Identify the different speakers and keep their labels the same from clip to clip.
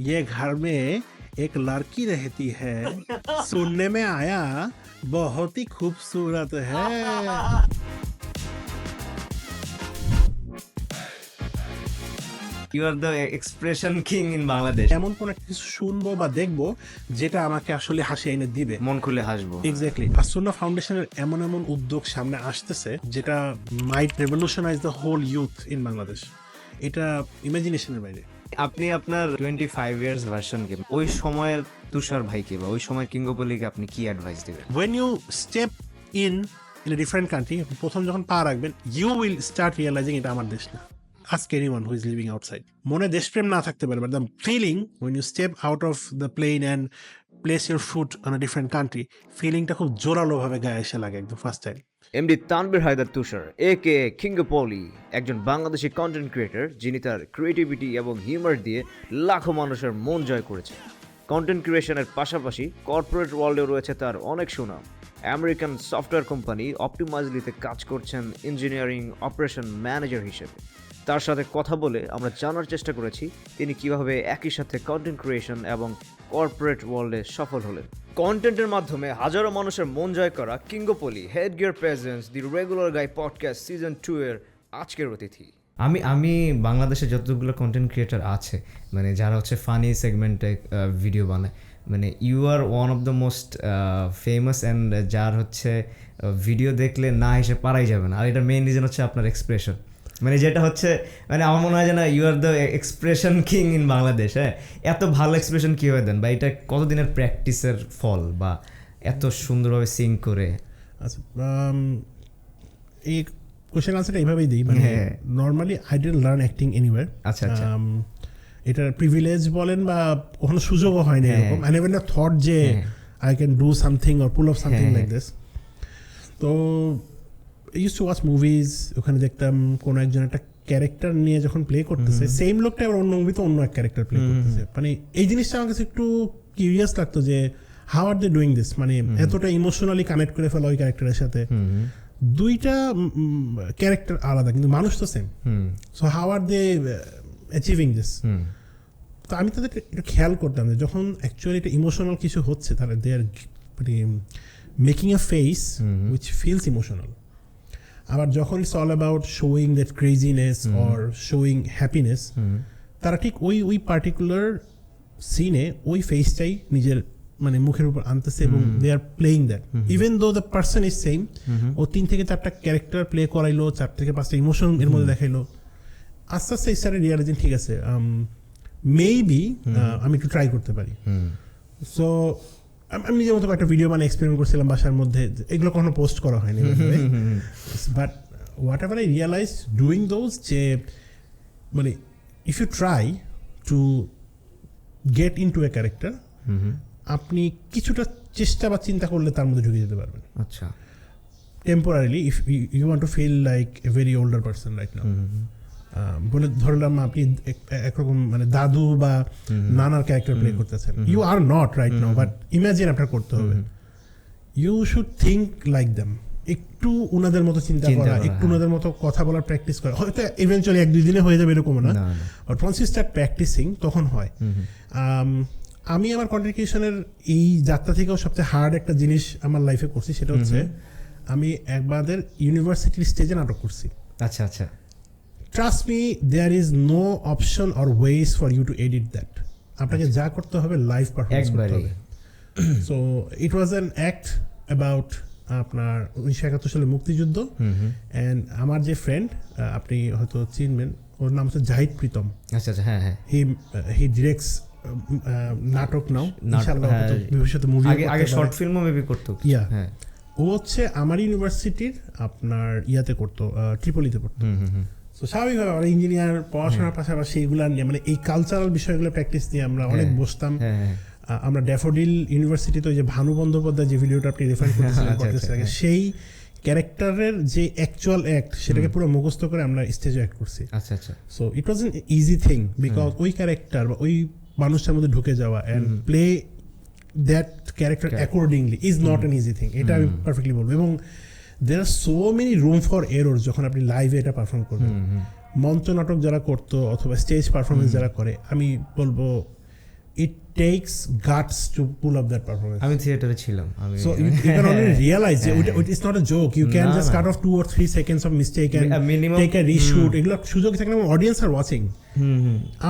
Speaker 1: ये घर में एक लड़की रहती है, सुनने में आया बहुत ही खूबसूरत है।
Speaker 2: You are the expression king in Bangladesh.
Speaker 1: এমন কোন একটা কিছু শুনবো বা দেখবো যেটা আমাকে আসলে হাসি এনে দিবে,
Speaker 2: মন খুলে হাসবো।
Speaker 1: এক্স্যাক্টলি। আসুন্না ফাউন্ডেশনের এমন এমন উদ্যোগ সামনে আসতেছে যেটা might revolutionize the whole youth in Bangladesh. এটা ইমাজিনেশনের বাইরে।
Speaker 2: আপনি আপনার 25 ইয়ার্স ভার্সনকে, ওই সময়ের তুষার ভাইকে বা ওই সময়ের কিঙ্গোপলিকে আপনি কি অ্যাডভাইস দিবেন?
Speaker 1: When you step in a different country, প্রথম যখন পা রাখবেন, you will start realizing এটা আমার দেশ না। Ask anyone who is living outside. মনে দেশপ্রেম না থাকতে পারে, but the feeling when you step out of the plane and place your foot on a different country, feelingটা খুব জোরালো ভাবে গায়ে এসে লাগে একদম first time.
Speaker 2: MD Tanvir Haider Tushar একে কিঙ্গোপলি একজন বাংলাদেশি কন্টেন্ট ক্রিয়েটর, যিনি তার ক্রিয়েটিভিটি এবং হিউমার দিয়ে লাখো মানুষের মন জয় করেছে। কন্টেন্ট ক্রিয়েশনের পাশাপাশি কর্পোরেট ওয়ার্ল্ডেও রয়েছে তার অনেক সুনাম। আমেরিকান সফটওয়্যার কোম্পানি অপটিমাইজলিতে কাজ করছেন ইঞ্জিনিয়ারিং অপারেশন ম্যানেজার হিসেবে। তার সাথে কথা বলে আমরা জানার চেষ্টা করেছি তিনি কিভাবে একই সাথে কন্টেন্ট ক্রিয়েশন এবং কর্পোরেট ওয়ার্ল্ডে সফল হলেন। কন্টেন্টের মাধ্যমে হাজারো মানুষের মন জয় করা কিঙ্গোপলি হেডগিয়ার প্রেজেন্স দি রেগুলার গাই পডকাস্ট সিজন 2 এর আজকের অতিথি।
Speaker 3: আমি বাংলাদেশে যতগুলো কন্টেন্ট ক্রিয়েটার আছে, মানে যারা হচ্ছে ফানি সেগমেন্টে ভিডিও বানায়, মানে you are one of the most famous and যার হচ্ছে ভিডিও দেখলে না হেসে পারাই যাবে না। আর এটার মেইন রিজন হচ্ছে আপনার এক্সপ্রেশন, মানে যেটা হচ্ছে মানে আমার মনে হয় যে না, you are the expression king in Bangladesh. হ্যাঁ, এত ভালো এক্সপ্রেশন কীভাবে দেন, বা এটা কতদিনের প্র্যাকটিসের ফল, বা এত সুন্দরভাবে সিং করে?
Speaker 1: আচ্ছা, এই কোশ্চেন আনসারটা এইভাবেই দিই, মানে normally I didn't learn acting anywhere.
Speaker 3: আচ্ছা আচ্ছা,
Speaker 1: এটার প্রিভিলেজ বলেন বা কখনো সুযোগও হয়নি এরকম। আই নেভার থট যে I can do something or pool of something like this. তো ইউজ টু ওয়াচ মুভিজ, ওখানে দেখতাম কোনো একজন একটা ক্যারেক্টার নিয়ে যখন প্লে করতেছে, সেম লোকটা আবার অন্য মুভিতে অন্য এক ক্যারেক্টার প্লে করতেছে। মানে এই জিনিসটা আমার কাছে একটু কিউরিয়াস লাগতো যে how are they doing this, মানে এতটা ইমোশনালি কানেক্ট করে ফেলা ওই ক্যারেক্টারের সাথে। দুইটা ক্যারেক্টার আলাদা কিন্তু মানুষ তো same, so how are they achieving this? তো আমি তাদের এটা খেয়াল করতাম যে যখন অ্যাকচুয়ালি এটা ইমোশনাল কিছু হচ্ছে, তাহলে they are making a face which feels emotional. আবার যখন it's all about showing that craziness or showing happiness, তারা ঠিক ওই পার্টিকুলার সিনে ওই ফেসটাই নিজের মানে মুখের উপর আনতেছে এবং they are playing that even though the person is same. ও 3 থেকে 4টা ক্যারেক্টার প্লে করাইলো, 4 থেকে 5টা ইমোশন এর মধ্যে দেখাইলো। আস্তে আস্তে স্টারে রিয়ালাইজিং ঠিক আছে, মেবি আমি একটু ট্রাই করতে পারি। সো আমি নিজের মতো একটা ভিডিও মানে এক্সপেরিমেন্ট করছিলাম বাসার মধ্যে, এগুলো কখনো পোস্ট করা হয়নি, but whatever I realise doing those, যে মানে if you try to get in to a character, আপনি কিছুটা চেষ্টা বা চিন্তা করলে তার মধ্যে ঢুকে যেতে পারবেন।
Speaker 3: আচ্ছা,
Speaker 1: temporarily if you want to feel like a very older person right now, বলে ধরলাম আপনি একরকম মানে দাদু বা নানার ক্যারেক্টার প্লে করতেছেন, you are not right now, but imagine আপনার করতে হবে। You should think like them, একটু উনাদের মতো চিন্তা করা, একটু উনাদের মতো কথা বলার প্র্যাকটিস করা। হয়তো ইভেনচুয়ালি 1-2 দিনে হয়ে যাবে এরকম না, but once you start practising তখন হয়। আমি আমার কন্টেন্ট ক্রিয়েশনের এই যাত্রা থেকেও সবচেয়ে হার্ড একটা জিনিস আমার লাইফে করছি, সেটা হচ্ছে আমি একবার ইউনিভার্সিটির স্টেজে নাটক করছি।
Speaker 3: আচ্ছা আচ্ছা,
Speaker 1: trust me, there is no option or ways for you to edit that. আপনাকে যা করতে হবে লাইভ পারফরমেন্স করতে হবে। So it was an act about আপনার 1971 সালে মুক্তিযুদ্ধ। অ্যান্ড আমার যে ফ্রেন্ড, আপনি হয়তো চিনবেন, ওর নাম হচ্ছে জাহিদ প্রীতম।
Speaker 3: আচ্ছা আচ্ছা, হ্যাঁ হ্যাঁ,
Speaker 1: হি ডিরেক্টস নাটক নাও, ইনশাআল্লাহ ভবিষ্যতে মুভি,
Speaker 3: আগে শর্ট ফিল্মও মেবি করতো।
Speaker 1: হ্যাঁ, ও হচ্ছে আমার ইউনিভার্সিটির আপনার ইয়াতে করতো, ট্রিপলিতে পড়তো। তো স্বাভাবিকভাবে আমরা ইঞ্জিনিয়ার পড়াশোনার পাশাপাশি এগুলো নিয়ে মানে এই কালচারাল বিষয়গুলো প্র্যাকটিস নিয়ে আমরা অনেক বসতাম। আমরা ড্যাফোডিল ইউনিভার্সিটিতে ওই যে ভানু বন্দ্যোপাধ্যায় যে ভিডিওটা আপনি রেফার করতেছিলেন, সেই ক্যারেক্টারের যে অ্যাকচুয়াল অ্যাক্ট সেটাকে পুরো মুখস্থ করে আমরা স্টেজে অ্যাক্ট করছি।
Speaker 3: আচ্ছা আচ্ছা,
Speaker 1: so it was an easy thing because ওই ক্যারেক্টার বা ওই মানুষটার মধ্যে ঢুকে যাওয়া and play that character accordingly is not an easy thing, এটা আমি পারফেক্টলি বলবো। এবং there are so many room for errors যখন আপনি লাইভে এটা পারফর্ম করবেন। মঞ্চ নাটক যারা করতো অথবা স্টেজ পারফরমেন্স যারা করে, আমি বলবো it takes guts to pull up that performance.
Speaker 3: আমি থিয়েটারে ছিলাম,
Speaker 1: So you can only realize it's not a joke. You can just cut off 2 or 3 seconds of mistake and take a reshoot. এগুলো সুযোগ থাকে না, অডিয়েন্স আর ওয়াচিং।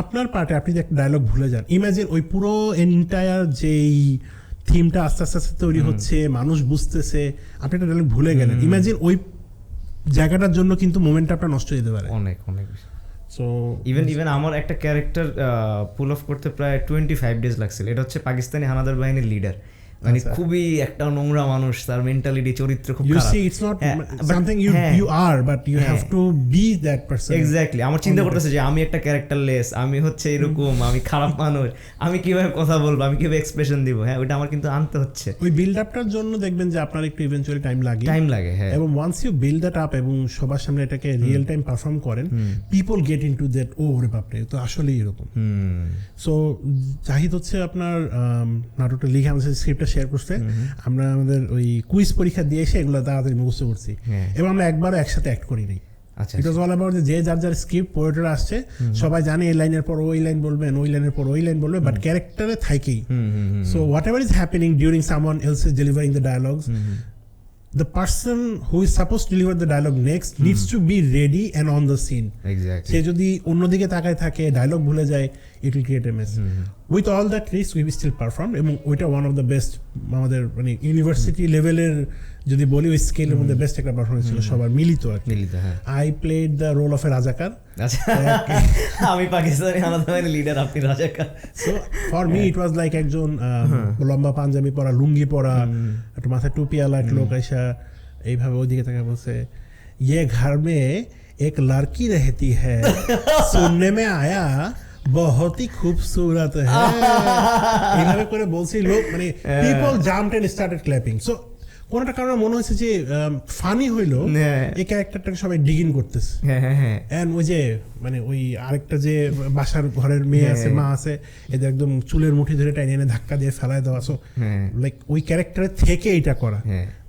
Speaker 1: আপনার পার্টে আপনি যে একটা ডায়লগ ভুলে যান, ইমাজিন ওই পুরো এন্টায়ার যেই থিমটা আস্তে আস্তে আস্তে তৈরি হচ্ছে, মানুষ বুঝতেছে, আপনি একটা ডায়লগ ভুলে গেলেন, ইমাজিন ওই জায়গাটার জন্য কিন্তু মোমেন্টটা আপনার নষ্ট হয়ে যেতে পারে
Speaker 3: অনেক অনেক।
Speaker 1: সো
Speaker 3: ইভেন আমার একটা ক্যারেক্টার পুল অফ করতে প্রায় 25 ডেজ লাগছিল। এটা হচ্ছে পাকিস্তানি হানাদার বাহিনীর লিডার, মানে খুবই একটা নোংরা মানুষ, তার মেন্টালিটি, চরিত্র খুব খারাপ।
Speaker 1: You see, it's not something you are, but you have to be that person.
Speaker 3: Exactly. আমার চিন্তা করতেছে যে আমি একটা ক্যারেক্টারলেস, আমি হচ্ছে এরকম, আমি খারাপ মানুষ, আমি কিভাবে কথা বলবো, আমি কিভাবে এক্সপ্রেশন দিব, হ্যাঁ ওইটা আমার কিন্তু আনতে হচ্ছে।
Speaker 1: ওই বিল্ড আপটার জন্য দেখবেন যে আপনার একটু ইভেন্চুয়ালি টাইম লাগে, হ্যাঁ। এবং once you build that up এবং সবার সামনে এটাকে রিয়েল টাইম পারফর্ম করেন, পিপল গেট ইনটু দ্যাট, ও ওরে বাপরে তো আসলেই এরকম। সো জাহিদ হচ্ছে আপনার নাটকটা লিখে আমাদের স্ক্রিপ্টটা শেয়ার করছে, আমরা আমাদের ওই কুইজ পরীক্ষা দিয়ে এসে এগুলো তাড়াতাড়ি মুখস্থ করছি, এবং আমরা একবারও একসাথে অ্যাক্ট করি নাই। ইট ওয়াজ অল অ্যাবাউট যে যার যার স্ক্রিপ্ট পোয়েটরা আসছে, সবাই জানে এই লাইনের পর ওই লাইন বলবেন, ওই লাইনের পর ওই লাইন বলবে, বাট ক্যারেক্টারে থাকেই। So what ever is happening during someone else is delivering the dialogues, the person who is supposed to deliver the dialogue next needs to be ready and on the scene.
Speaker 3: Exactly.
Speaker 1: সে যদি অন্যদিকে তাকায় থাকে, dialogue ভুলে যায়, it will create a mess. With all that risk we still perform, এবং ওইটা one of the best আমাদের মানে ইউনিভার্সিটি লেভেলের যদি বলি ওই স্কেলের মধ্যে বেস্ট একটা পারফরমেন্স ছিল সবার মিলিত আর কি। I played the role of a রাজাকার।
Speaker 3: আমি পাকিস্তানি হানাদার লিডার, আপনি রাজাকার।
Speaker 1: So for me it was like একজন লম্বা পাঞ্জাবি পরা, লুঙ্গি পরা, একটু মাথায় টুপি আলা এক লোক আইসা এইভাবে ওইদিকে তাকে বলছে, ये घर में एक लड़की रहती है, सुनने में आया बहुत ही खूबसूरत है, এইভাবে করে বলছি লোক, মানে people jumped and started clapping. So কোনটা কারণে মনে হয়েছে যে ফানি হইলো, এই ক্যারেক্টারটাকে সবাই ডিগিন করতেছে। এন্ড ওই যে মানে ওই আরেকটা যে বাসার ঘরের মেয়ে আছে, মা আছে, এদের একদম চুলের মুঠি ধরে টাইনে এনে ধাক্কা দিয়ে ফেলায় দেওয়া। সো লাইক ওই ক্যারেক্টারের থেকে এটা করা,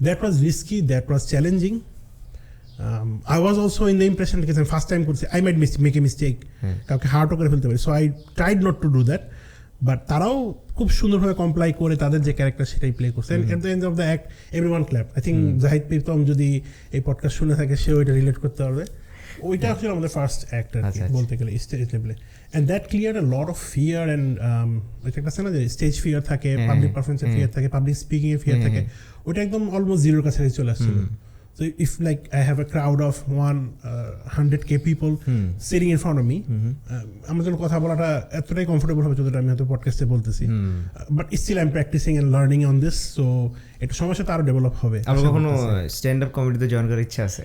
Speaker 1: that was risky, that was challenging. I was also in the impression because first time করছি I might make a mistake, কাউকে হার্টও করে ফেলতে পারি, so I tried not to do that, but তারাও খুব সুন্দরভাবে কমপ্লাই করে তাদের যে ক্যারেক্টার সেটাই প্লে করছে। At the end of the act everyone clap. I think Zahid Pritam যদি এই পডকাস্ট শুনে থাকে সে ওইটা রিলেট করতে পারবে। ওইটা ছিল আমাদের ফার্স্ট অ্যাক্ট আর কি বলতে গেলে স্টেজ লেভেলে, and that clear a lot of fear. And ওইটা একটা আছে না যে স্টেজ ফিয়ার থাকে, পাবলিক পারফরমেন্সের ফিয়ার থাকে, পাবলিক স্পিকিং এর ফিয়ার থাকে, ওইটা একদম অলমোস্ট জিরোর কাছে চলে আসছিল। So if like I have a crowd of 100k people sitting in front of me, আমার জন্য কথা বলাটা এতটাই কমফোর্টেবল হবে যতটা আমি হয়তো পডকাস্টে বলতেছি, but still I am practising and learning on this, so এটা সময়ের সাথে আরো ডেভেলপ হবে।
Speaker 3: আপনার কখনো স্ট্যান্ড আপ কমেডিতে জয়েন করার ইচ্ছা আছে?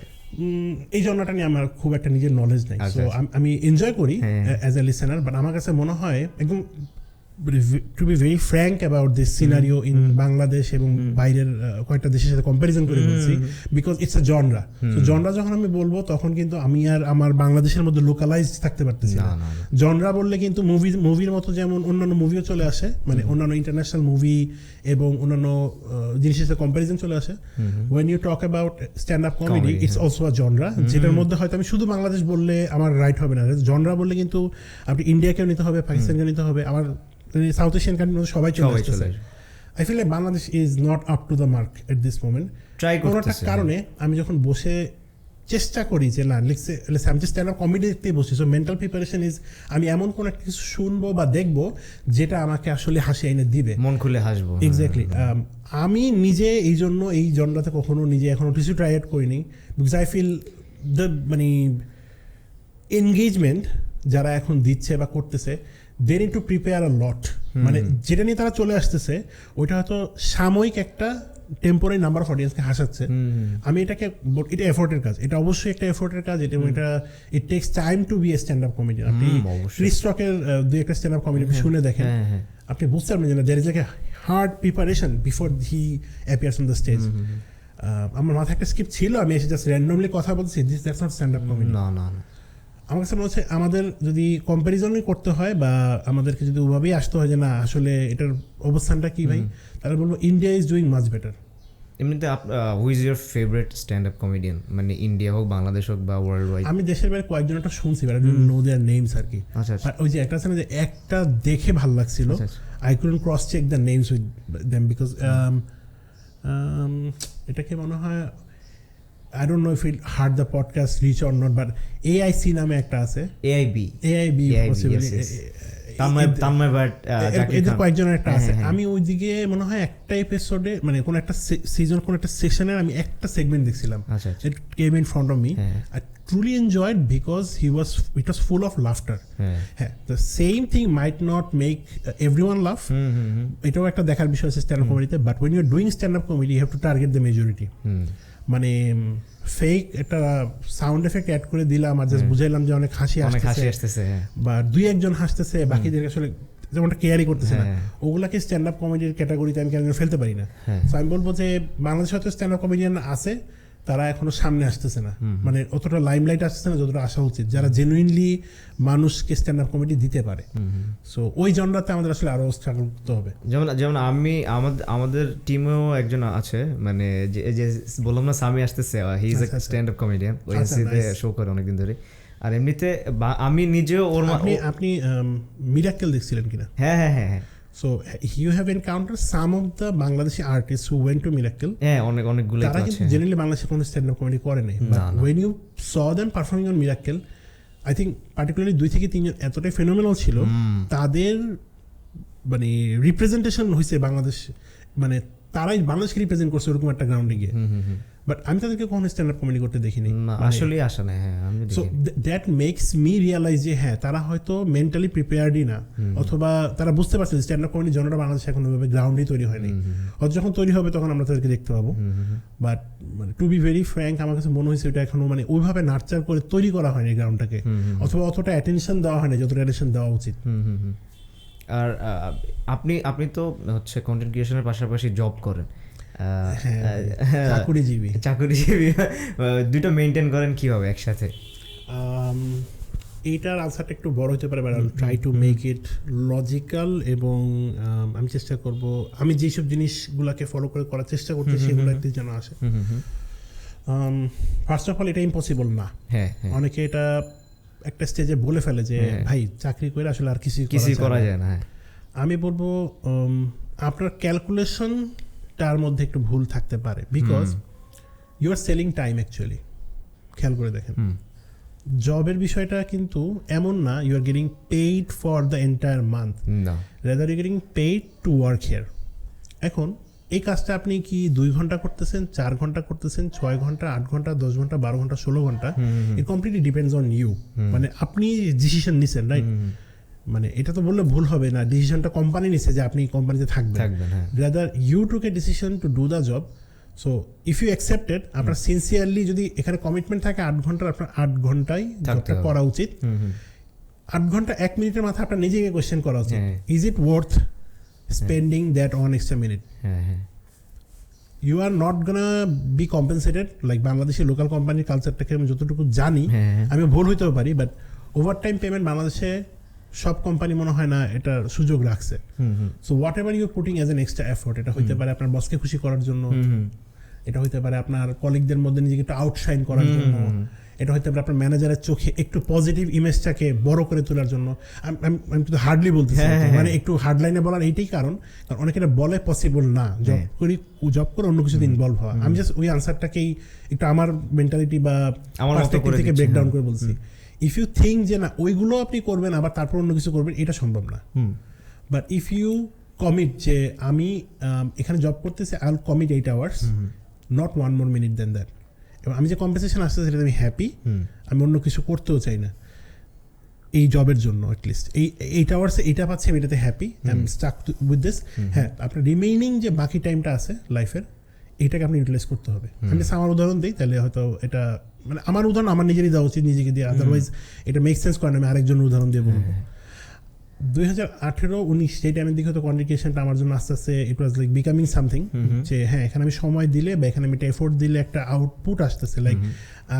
Speaker 1: এই জন্যটা নিয়ে আমার খুব একটা নিজের নলেজ নাই, সো আমি এনজয় করি অ্যাজ এ লিসেনার, বাট আমার কাছে মনে হয় একদম to be very frank about this scenario in Bangladesh এবং বাইরের কয়েকটা দেশের সাথে কম্পারিজন করে বলছি, because it's a genre. So genre যখন আমি বলবো তখন কিন্তু আমি আর আমার বাংলাদেশের মধ্যে লোকালাইজ থাকতে পারতেছি না। জনরা বললে কিন্তু মুভির মতো যেমন অন্যান্য মুভিও চলে আসে, মানে অন্যান্য ইন্টারন্যাশনাল মুভি এবং অন্যান্য জিনিসের সাথে কম্পারিজন চলে আসে। when you talk about stand up comedy it's also a genre, যেটার মধ্যে হয়তো আমি শুধু বাংলাদেশ বললে আমার রাইট হবে না, জনরা বললে কিন্তু আপনি ইন্ডিয়াকেও নিতে হবে, পাকিস্তানকেও নিতে হবে, আবার সাউথ এশিয়ান কান্ট্রি সবাই চলে আসছে। I feel like Bangladesh is not up to the mark at this moment. কোনোটা কারণে আমি যখন বসে চেষ্টা করি যে না লিখছে আমি যে স্ট্যান্ড আপ কমেডি দেখতেই বসছি, সো মেন্টাল প্রিপারেশন ইজ আমি এমন কোনো একটা কিছু শুনবো বা দেখবো যেটা আমাকে আসলে হাসি এনে দিবে,
Speaker 3: মন খুলে হাসবো।
Speaker 1: এক্স্যাক্টলি। আমি নিজে এই জন্য এই জনরাতে কখনো নিজে এখনো কিছু ট্রাই আউট করিনি, বিকজ আই ফিল দ্য মানে এনগেজমেন্ট যারা এখন দিচ্ছে বা করতেছে they need to prepare a lot, মানে যেটা নিয়ে তারা চলে আসতেছে ওইটা হয়তো সাময়িক একটা টেম্পোরারি নাম্বার অফ অডিয়েন্সকে হাসাচ্ছে। আমি এটা এফোর্টের কাজ, এটা অবশ্যই একটা এফোর্টের কাজ, এটা it takes time to be a stand up comedy. আপনি ক্রিস রকের দুই একটা স্ট্যান্ড আপ কমেডি শুনে দেখেন, আপনি বুঝতে পারবেন যে there is like a hard preparation before he appears on the stage. আমার মাথায় একটা স্ক্রিপ্ট ছিল, আমি এসে জাস্ট র্যান্ডমলি কথা বলছি, that's not stand up comedy.
Speaker 3: না
Speaker 1: আমার কাছে মনে হচ্ছে আমাদের যদি কম্প্যারিজনই করতে হয় বা আমাদেরকে যদি ওভাবেই আসতে হয় যে না আসলে এটার অবস্থানটা কি ভাই, তাহলে বলবো India is doing much better.
Speaker 3: এমনিতে who is your favourite stand up comedian, মানে ইন্ডিয়া হোক, বাংলাদেশ হোক বা ওয়ার্ল্ড ওয়াইড?
Speaker 1: আমি দেশের বাইরে কয়েকজন একটা শুনছি, but I don't know their names আর কি।
Speaker 3: আচ্ছা
Speaker 1: বাট ওই যে একটা আছে না যে একটা দেখে ভালো লাগছিল, I couldn't cross check the names with them because এটাকে মনে হয় I don't know if it heard the podcast reach or not, but AIC নামে একটা আছে, AIB possibly,
Speaker 3: তানময় বাট
Speaker 1: এদের কয়েকজনের একটা আছে। আমি ওইদিকে মনে হয় একটা এপিসোডে মানে কোন একটা সিজন কোন একটা সেশনের আমি একটা সেগমেন্ট দেখছিলাম, it came in front of me. I truly enjoyed because it was full of laughter. The same thing might not make everyone laugh, এটাও একটা দেখার বিষয় আছে স্ট্যান্ড আপ কমেডিতে, but when you're doing stand up comedy you have to target the majority. মানে fake একটা sound effect add করে দিলাম আর জাস্ট বুঝাইলাম যে অনেক হাসি আসতেছে বা দুই একজন হাসতেছে, বাকিদের আসলে যেমনটা কেয়ারই করতেছে না, ওগুলাকে স্ট্যান্ড আপ কমেডির ক্যাটাগরিতে আমি কেন ফেলতে পারি না। সো আমি বলবো যে বাংলাদেশে হয়তো স্ট্যান্ড আপ কমেডিয়ান আছে, তারা এখনো সামনে আসতেছে না, মানে অতটা লাইমলাইট আসতেছে না যতটা আসা উচিত, যারা জেনুইনলি মানুষকে স্ট্যান্ড আপ কমেডি দিতে পারে। সো ওই জনরাতে আমাদের আসলে আরো স্ট্রাগল করতে হবে।
Speaker 3: যেমন আমি আমাদের টিমেও একজন আছে, মানে যে বললাম না সামি আসতেছে, he is a stand up comedian, ওএনসিতে শো করে অনেকদিন ধরে। আর এমনিতে আমি নিজেও ওর
Speaker 1: আপনি মিরাক্কেল দেখছিলেন কিনা?
Speaker 3: হ্যাঁ।
Speaker 1: So you have encountered some of the Bangladeshi artists who went to Miracle.
Speaker 3: হ্যাঁ, অনেকগুলো
Speaker 1: তারা কিন্তু জেনারেলি বাংলাদেশে কোনো স্ট্যান্ড আপ কমেডি করে নাই, but when you saw them performing on Miracle, I think particularly 2 থেকে 3 জন এতটাই ফেনোমেনাল ছিল, তাদের মানে রিপ্রেজেন্টেশন হয়েছে বাংলাদেশ, মানে তারাই বাংলাদেশকে রিপ্রেজেন্ট করছে ওরকম একটা গ্রাউন্ডে গিয়ে। বাট আমি তাদেরকে কখনো স্ট্যান্ড আপ কমেডি করতে দেখিনি,
Speaker 3: আসলেই আসে না। হ্যাঁ, আমি দেখি।
Speaker 1: So that makes me realise যে হ্যাঁ তারা হয়তো মেন্টালি প্রিপেয়ার্ডই না, অথবা তারা বুঝতে পারছে যে স্ট্যান্ড আপ কমেডি জনরা বাংলাদেশে এখন ওইভাবে গ্রাউন্ডই তৈরি হয়নি, হয়তো যখন তৈরি হবে তখন আমরা তাদেরকে দেখতে পাবো। বাট মানে টু বি ভেরি ফ্র্যাঙ্ক, আমার কাছে মনে হয়েছে এটা এখনো মানে ওইভাবে নার্চার করে তৈরি করা হয়নি গ্রাউন্ডটাকে, অথবা অতটা অ্যাটেনশন দেওয়া হয়নি যতটা অ্যাটেনশন দেওয়া উচিত।
Speaker 3: আর আপনি তো হচ্ছে কন্টেন্ট ক্রিয়েশনের পাশাপাশি জব করেন, চাকুরিজীবী, দুটো মেনটেন করেন কিভাবে একসাথে?
Speaker 1: এইটার আনসারটা একটু বড় হতে পারে, but I will try to make it logical, এবং আমি চেষ্টা করব আমি যেসব জিনিসগুলোকে ফলো করে করার চেষ্টা করছি সেগুলো একদিন যেন আসে। ফার্স্ট অফ অল এটা ইম্পসিবল না, অনেকে এটা একটা স্টেজে বলে ফেলে যে ভাই চাকরি করে আসলে আর কিছুই করা যায় না। আমি বলবো আপনার ক্যালকুলেশন তার মধ্যে একটু ভুল থাকতে পারে, because you are selling time actually. খেয়াল করে দেখেন, জবের বিষয়টা কিন্তু এমন না you are getting paid for the entire month, rather you getting paid to work here. এখন এই কাজটা আপনি কি 2 ঘন্টা করতেছেন, 4 ঘন্টা করতেছেন, 6 ঘন্টা, 8 ঘন্টা, 10 ঘন্টা, 12 ঘন্টা, 16 ঘন্টা, ইট কমপ্লিটলি ডিপেন্ডস অন ইউ। মানে আপনি ডিসিশন নিছেন, রাইট? মানে এটা তো বললে ভুল হবে না, ডিসিশনটা কোম্পানি নিছে যে আপনি কোম্পানিতে থাকবেন, rather you took a decision to do the job. So if you accepted, আপনার সিনসিয়ারলি যদি এখানে কমিটমেন্ট থাকে 8 ঘন্টার, আপনার 8 ঘন্টায় জবটা করা উচিত। 8 ঘন্টা 1 মিনিটের মাথায় আপনার নিজেকে কোয়েশ্চেন করা উচিত, is it worth spending that 1 extra minute? You are not gonna be compensated like বাংলাদেশের লোকাল কোম্পানির কালচারটাকে আমি যতটুকু জানি, আমি ভুল হইতেও পারি, বাট ওভারটাইম পেমেন্ট বাংলাদেশে সব কোম্পানি মনে হয় না এটার সুযোগ রাখছে। So whatever you putting as an extra effort, এটা হইতে পারে আপনার বসকে খুশি করার জন্য, এটা হইতে পারে আপনার কলিগদের মধ্যে নিজেকে একটু আউটশাইন করার জন্য, এটা হইতে পারে আপনার ম্যানেজারের চোখে একটু পজিটিভ ইমেজটাকে বড় করে তোলার জন্য। আমি কিন্তু হার্ডলি বলতেছি, মানে একটু হার্ডলাইনে বলার এইটাই কারণ অনেক এটা বলে পসিবল না জব করে অন্য কিছুতে ইনভলভ হওয়া। আমি জাস্ট ওই আনসারটাকেই একটু আমার মেন্টালিটি বা পার্সপেক্টিভ থেকে ব্রেকডাউন করে বলছি। ইফ ইউ থিঙ্ক যে না ওইগুলো আপনি করবেন আবার তারপর অন্য কিছু করবেন, এটা সম্ভব না। বাট ইফ ইউ কমিট যে আমি এখানে জব করতেছি, I will commit 8 hours, not 1 more minute than that. এবং আমি যে কম্পেনসেশন আসছে সেটাতে আমি হ্যাপি, আমি অন্য কিছু করতেও চাই না এই জবের জন্য। অ্যাটলিস্ট এই 8 hours এটা পাচ্ছি, আমি এটাতে happy, I am stuck with this. হ্যাঁ, আপনার রিমেইনিং যে বাকি টাইমটা আছে লাইফের, এইটাকে আপনি ইউটিলাইজ করতে হবে। আমি আমার উদাহরণ দিই, তাহলে হয়তো এটা মানে আমার উদাহরণ আমার নিজেরই দেওয়া উচিত নিজেকে দিয়ে, আদারওয়াইজ এটা মেক সেন্স করে না। আমি আরেকজন উদাহরণ দিয়ে বলবো, 2018-19 সেই টাইমের দিকে হয়তো কন্ডিকেশনটা আমার জন্য আস্তে আস্তে ইট ওয়াজ লাইক বিকামিং সামথিং, যে হ্যাঁ এখানে আমি সময় দিলে বা এখানে আমি একটা এফোর্ট দিলে একটা আউটপুট আসতেছে, like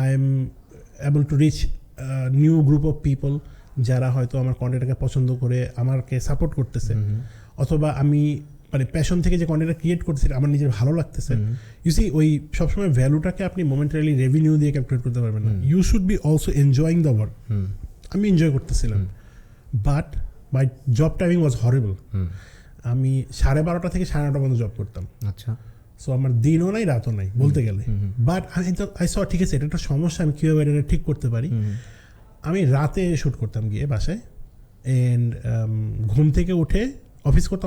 Speaker 1: I M able to reach new group of people যারা হয়তো আমার কন্টেন্টটাকে পছন্দ করে আমাকে সাপোর্ট করতেছে, অথবা আমি মানে প্যাশন থেকে যে কন্টেন্টটা ক্রিয়েট করতেছি আমার নিজের ভালো লাগতেছে, ইউ সি ওই সবসময় ভ্যালুটাকে আপনি মোমেন্টারিলি রেভিনিউ দিয়ে ক্যালকুলেট করতে পারবেন না। You should be also enjoying the work. আমি এনজয় করতেছিলাম, but my job timing was horrible. আমি 12:30 থেকে 9:30 পর্যন্ত জব করতাম।
Speaker 3: আচ্ছা,
Speaker 1: সো আমার দিনও নাই রাতও নাই বলতে গেলে। বাট আই স ঠিক আছে, এটা একটা সমস্যা, আমি কীভাবে এটা ঠিক করতে পারি। আমি রাতে শ্যুট করতাম গিয়ে বাসায়, অ্যান্ড ঘুম থেকে উঠে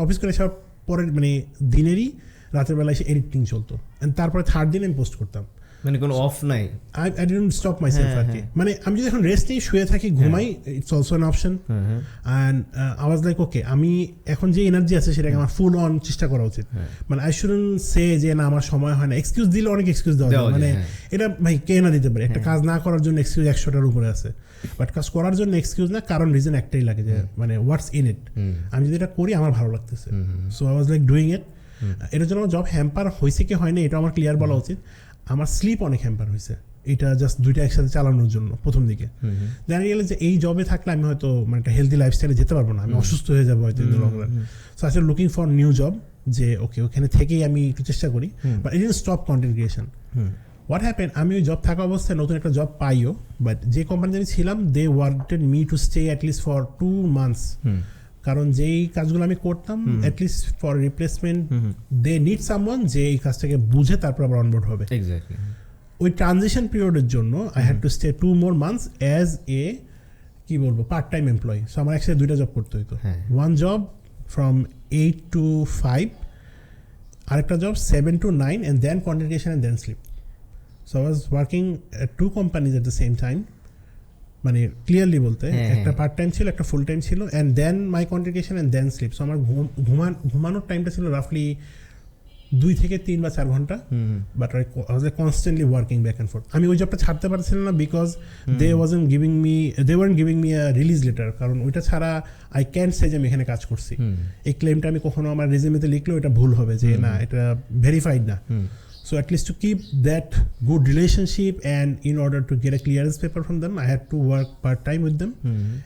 Speaker 1: অফিস করে সব পরের মানে দিনেরই রাতের বেলা এসে এডিটিং চলতো, অ্যান্ড তারপরে 3rd দিন আমি পোস্ট করতাম।
Speaker 3: মানে কোনো অফ নাই,
Speaker 1: আই ডিডন্ট স্টপ মাইসেলফ আর কি। মানে আমি যদি এখন রেস্ট নিয়ে শুয়ে থাকি ঘুমাই, it's also an option. And I was like okay, আমি এখন যে এনার্জি আছে সেটাকে আমার ফুল অন চেষ্টা করা উচিত। মানে আই শুডন্ট সে যে না আমার সময় হয় না। এক্সকিউজ দিলে অনেক এক্সকিউজ দেওয়া যায়, মানে এটা ভাই কে না দিতে পারে। একটা কাজ না করার জন্য এক্সকিউজ 100টার উপরে আছে, বাট কাজ করার জন্য এক্সকিউজ না, কারণ রিজন একটাই লাগে যে মানে হোয়াটস ইন ইট। আমি যদি এটা করি আমার ভালো লাগতেছে, so I was like doing it. এটার জন্য আমার জব হ্যাম্পার হয়েছে কি হয় না এটা আমার ক্লিয়ার বলা উচিত। আমার স্লিপ অনেক হ্যাম্পার হয়েছে, এটা জাস্ট দুইটা একসাথে চালানোর জন্য প্রথম দিকে। জানা গেলে যে এই জবে থাকলে আমি হয়তো মানে একটা হেলদি লাইফস্টাইলে যেতে পারবো না, আমি অসুস্থ হয়ে যাবো হয়তো in the long run. So I am looking for new job, যে ওকে ওখানে থেকেই আমি একটু চেষ্টা করি, but it is stop content creation. What happen, আমি ওই জব থাকা অবস্থায় নতুন একটা জব পাইও, বাট যে কোম্পানিতে আমি ছিলাম they wanted me to stay at least for 2 months, কারণ যেই কাজগুলো আমি করতাম at least for replacement they need someone যে এই কাজটাকে বুঝে তারপর আবার অনবোর্ড হবে।
Speaker 3: এক্স্যাক্টলি।
Speaker 1: ওই ট্রানজিশন পিরিয়ডের জন্য I had to stay 2 more months as a কি বলবো পার্ট টাইম এমপ্লয়ি। সো আমার একসাথে 2টা জব করতে হতো, ওয়ান জব ফ্রম 8 to 5, আরেকটা job 7 to 9, and then content creation and then sleep. So I was working at 2 companies at the same time. মানে clearly বলতে একটা পার্ট টাইম ছিল, একটা ফুল টাইম ছিল, and then my content creation and then sleep. So আমার ঘুমানোর টাইমটা ছিল রাফলি 2 থেকে 3 বা 4 ঘন্টা, but I was constantly working back and forth. আমি ওই জবটা ছাড়তে পারছিলাম না because they weren't giving me a release letter, কারণ ওইটা ছাড়া আই ক্যান্ট সে যে আমি এখানে কাজ করছি। এই ক্লেমটা আমি কখনো আমার রেজিউমেতে লিখলেও এটা ভুল হবে যে না এটা ভেরিফাইড না। So at least to keep that good relationship and in order to get a clearance paper from them, I had to work part-time with them.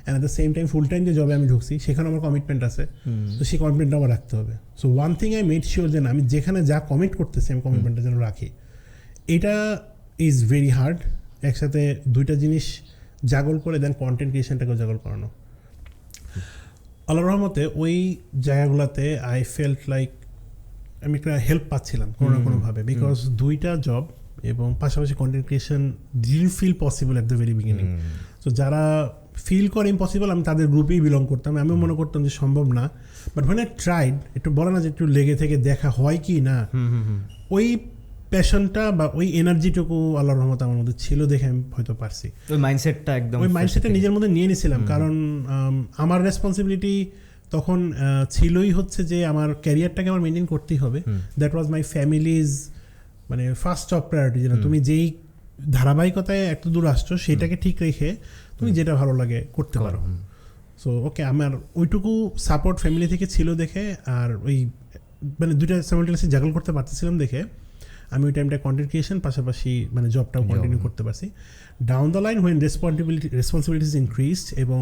Speaker 1: And at the same time full-time যে জবে আমি ঢুকছি সেখানে আমার commitment আছে, তো সেই কমিটমেন্টটা আমার রাখতে হবে। So one thing I made sure যে আমি যেখানে যা কমিট করতেছি আমি কমিটমেন্টটা যেন রাখি। এটা ইজ ভেরি হার্ড, একসাথে 2টা জিনিস জাগল করে দেন কন্টেন্ট ক্রিয়েশনটাকেও জাগল করানো। আল্লাহর রহমতে ওই জায়গাগুলোতে আই ফেল্ট লাইক আমি একটা হেল্প পাচ্ছিলাম কোনো না কোনোভাবে, বিকজ 2টা জব এবং পাশাপাশি content creation didn't feel possible at the very beginning. So যারা ফিল করে ইম্পসিবল আমি তাদের গ্রুপেই বিলং করতাম, আমিও মনে করতাম যে সম্ভব না, বাট when I tried, একটু বলে না যে একটু লেগে থেকে দেখা হয় কি না, ওই প্যাশনটা বা ওই এনার্জিটুকু আল্লাহর রহমতে আমার মধ্যে ছিল দেখে আমি হয়তো পারছি।
Speaker 3: ওই মাইন্ডসেটটা
Speaker 1: নিজের মধ্যে নিয়ে নিয়েছিলাম, কারণ আমার রেসপন্সিবিলিটি তখন ছিলই হচ্ছে যে আমার ক্যারিয়ারটাকে আমার মেনটেন করতেই হবে। দ্যাট ওয়াজ মাই ফ্যামিলিজ মানে ফার্স্ট টপ প্রায়োরিটি, যেন তুমি যেই ধারাবাহিকতায় এত দূর আসছো সেটাকে ঠিক রেখে তুমি যেটা ভালো লাগে করতে পারো। সো ওকে, আমার ওইটুকু সাপোর্ট ফ্যামিলি থেকে ছিল দেখে, আর ওই মানে 2টা সাইমালটেনিয়াসলি জাগল করতে পারতেছিলাম দেখে আমি ওই টাইমটা কন্টেন্ট ক্রিয়েশন পাশাপাশি মানে জবটাও কন্টিনিউ করতে পারছি। Down the line when responsibilities increased এবং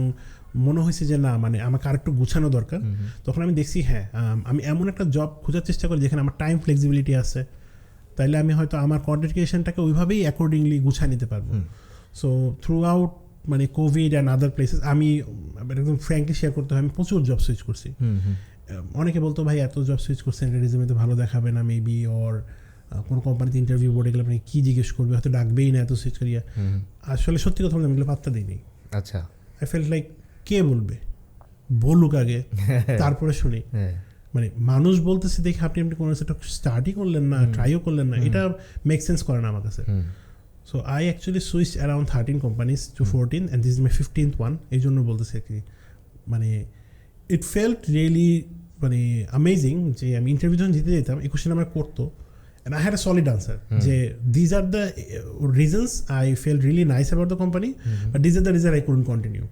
Speaker 1: মনে হয়েছে যে না মানে আমাকে আরেকটু গুছানো দরকার, তখন আমি দেখছি হ্যাঁ আমি এমন একটা জব খোঁজার চেষ্টা করি যেখানে আমার টাইম ফ্লেক্সিবিলিটি আছে, তাইলে আমি হয়তো আমার কন্টেন্ট ক্রিয়েশনটাকে ওইভাবেই অ্যাকর্ডিংলি গুছিয়ে নিতে পারবো। সো থ্রু আউট মানে কোভিড অ্যান্ড আদার প্লেসেস আমি একদম ফ্র্যাঙ্কলি শেয়ার করতে হয় আমি প্রচুর জব সুইচ করছি। অনেকে বলতো ভাই এত জব সুইচ করছেন রেজিউমেতে ভালো দেখাবে না মেবি, ওর কোনো কোম্পানিতে ইন্টারভিউ বোর্ডে গেলে আপনি কী জিজ্ঞেস করবে, হয়তো ডাকবেই না এত সুইচ করিয়া। আসলে সত্যি কথা বলতে আমি এগুলো পাত্তা দিইনি।
Speaker 3: আচ্ছা,
Speaker 1: আই ফেল্ট লাইক কে বলবে, বলুক আগে তারপরে শুনি। মানে মানুষ বলতেছে দেখে আপনি কোনো একটা স্টার্টই করলেন না, ট্রাইও করলেন না, এটা মেক সেন্স করে না আমার কাছে। So I actually switch around 13 companies to 14 and this is my 15th one। এই জন্য বলতেছি আর কি, মানে ইট ফেল্ট রিয়েলি মানে অ্যামেজিং যে আমি ইন্টারভিউ যখন জিতে যেতাম এই কোশ্চেন আমার করতো and I had a solid answer যে these are the reasons I felt really nice about the company, but these are the reasons I couldn't continue.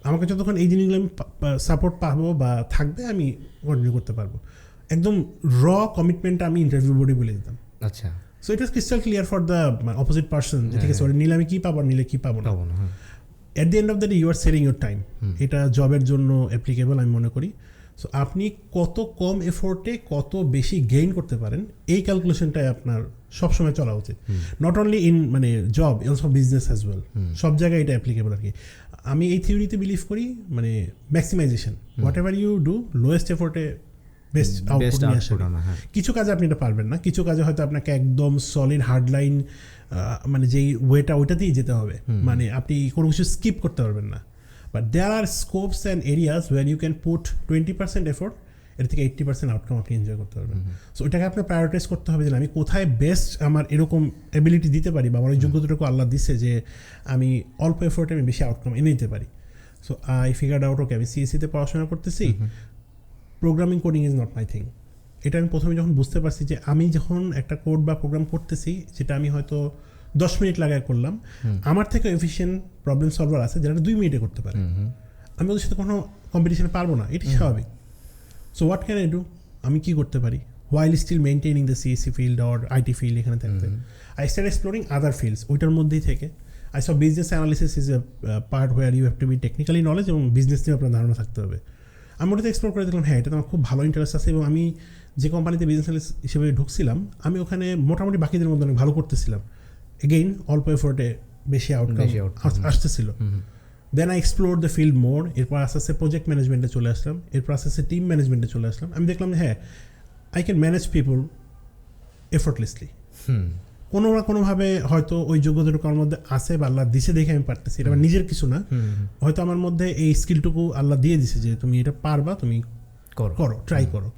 Speaker 1: আমাকে যতক্ষণ এই জিনিসগুলো আমি সাপোর্ট পাবো বা থাকবে আমি কন্টিনিউ করতে পারবো। একদম র কমিটমেন্টটা আমি ইন্টারভিউ বোর্ডে বলে দিতাম।
Speaker 3: আচ্ছা,
Speaker 1: so it was crystal clear for the opposite person যে ঠিক আছে নিলে আমি কী পাবো, নিলে কী পাবো না। At the end of the day you are selling your time, এটা জবের জন্য অ্যাপ্লিকেবল আমি মনে করি। সো আপনি কত কম এফোর্টে কত বেশি গেইন করতে পারেন এই ক্যালকুলেশনটাই আপনার সবসময় চলা উচিত, নট অনলি ইন মানে job, also business as well, সব জায়গায় এটা অ্যাপ্লিকেবল আর কি। আমি এই থিওরিতে বিলিভ করি, মানে maximization, whatever you do lowest এফোর্টে বেস্ট আউটপুট নিয়ে আসে। কিছু কাজে আপনি এটা পারবেন না, কিছু কাজে হয়তো আপনাকে একদম সলিড হার্ড লাইন মানে যেই ওয়েটা ওইটাতেই যেতে হবে, মানে আপনি কোনো কিছু স্কিপ করতে পারবেন না। But there are scopes and areas where you can put 20% effort, এর থেকে 80% আউটকাম আপনি এনজয় করতে পারবেন। সো ওইটাকে আপনার প্রায়োরিটাইজ করতে হবে যে আমি কোথায় বেস্ট আমার এরকম এবিলিটি দিতে পারি, বা আমার ওই যোগ্যতাটুকু আল্লাহ দিচ্ছে যে আমি অল্প এফোর্টে আমি বেশি আউটকাম এনে দিতে পারি। সো আই ফিগার্ড আউট, ওকে আমি সিএসসিতে পড়াশোনা করতেছি, programming coding is not my thing. এটা আমি প্রথমে যখন বুঝতে পারছি যে আমি যখন একটা কোড বা প্রোগ্রাম করতেছি যেটা আমি হয়তো 10 মিনিট লাগায় করলাম, আমার থেকে এফিশিয়েন্ট প্রবলেম সলভার আছে যারা 2 মিনিটে করতে পারে, আমি ওদের সাথে কোনো কম্পিটিশনে পারবো না, এটি স্বাভাবিক। So what can I do, আমি কী করতে পারি while still maintaining the CSC field or IT field, এখানে থাকতে I start exploring other fields ওইটার মধ্যেই থেকে। I so business analysis is a part where you have to be technically knowledge, এবং বিজনেস নিয়ে আপনার ধারণা থাকতে হবে। আমি ওটাতে এক্সপ্লোর করে দেখলাম হ্যাঁ এটা আমার খুব ভালো ইন্টারেস্ট আছে, এবং আমি যে কোম্পানিতে বিজনেস অ্যানালিস্ট হিসেবে ঢুকছিলাম আমি ওখানে মোটামুটি বাকিদের মধ্যে অনেক ভালো করতেছিলাম, এগেইন অল্প এফোর্টে বেশি আউটকাম আসতেছিল। Then I explore the field more, এরপর আস্তে আস্তে প্রজেক্ট ম্যানেজমেন্টে চলে আসলাম, এরপর আস্তে আস্তে টিম ম্যানেজমেন্টে চলে আসলাম। আমি দেখলাম যে হ্যাঁ I can manage people effortlessly, কোনো না কোনোভাবে হয়তো ওই যোগ্যতাটুকু আমার মধ্যে আছে বা আল্লাহ দিছে দেখে আমি পারতেছি, এটা আমার নিজের কিছু না, হয়তো আমার মধ্যে এই স্কিলটুকু আল্লাহ দিয়ে দিছে যে তুমি এটা পারবা, তুমি করো, ট্রাই করো।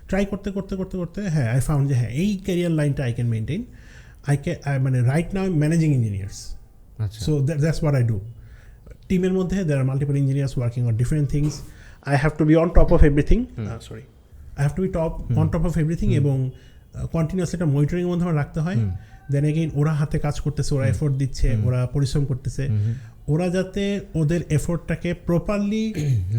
Speaker 1: ট্রাই করতে করতে করতে করতে হ্যাঁ আই ফাউন্ড যে হ্যাঁ এই ক্যারিয়ার লাইনটা আই ক্যান মেনটেন। মানে right now managing engineers, so that's what I do. টিমের মধ্যে there are multiple engineers working on different things, I have to be on top of everything, I have to be on top of everything, এবং continuously একটা মনিটরিংয়ের মধ্যে আমার রাখতে হয়। Then again ওরা হাতে কাজ করতেছে, ওরা এফোর্ট দিচ্ছে, ওরা পরিশ্রম করতেছে, ওরা যাতে ওদের এফোর্টটাকে প্রপারলি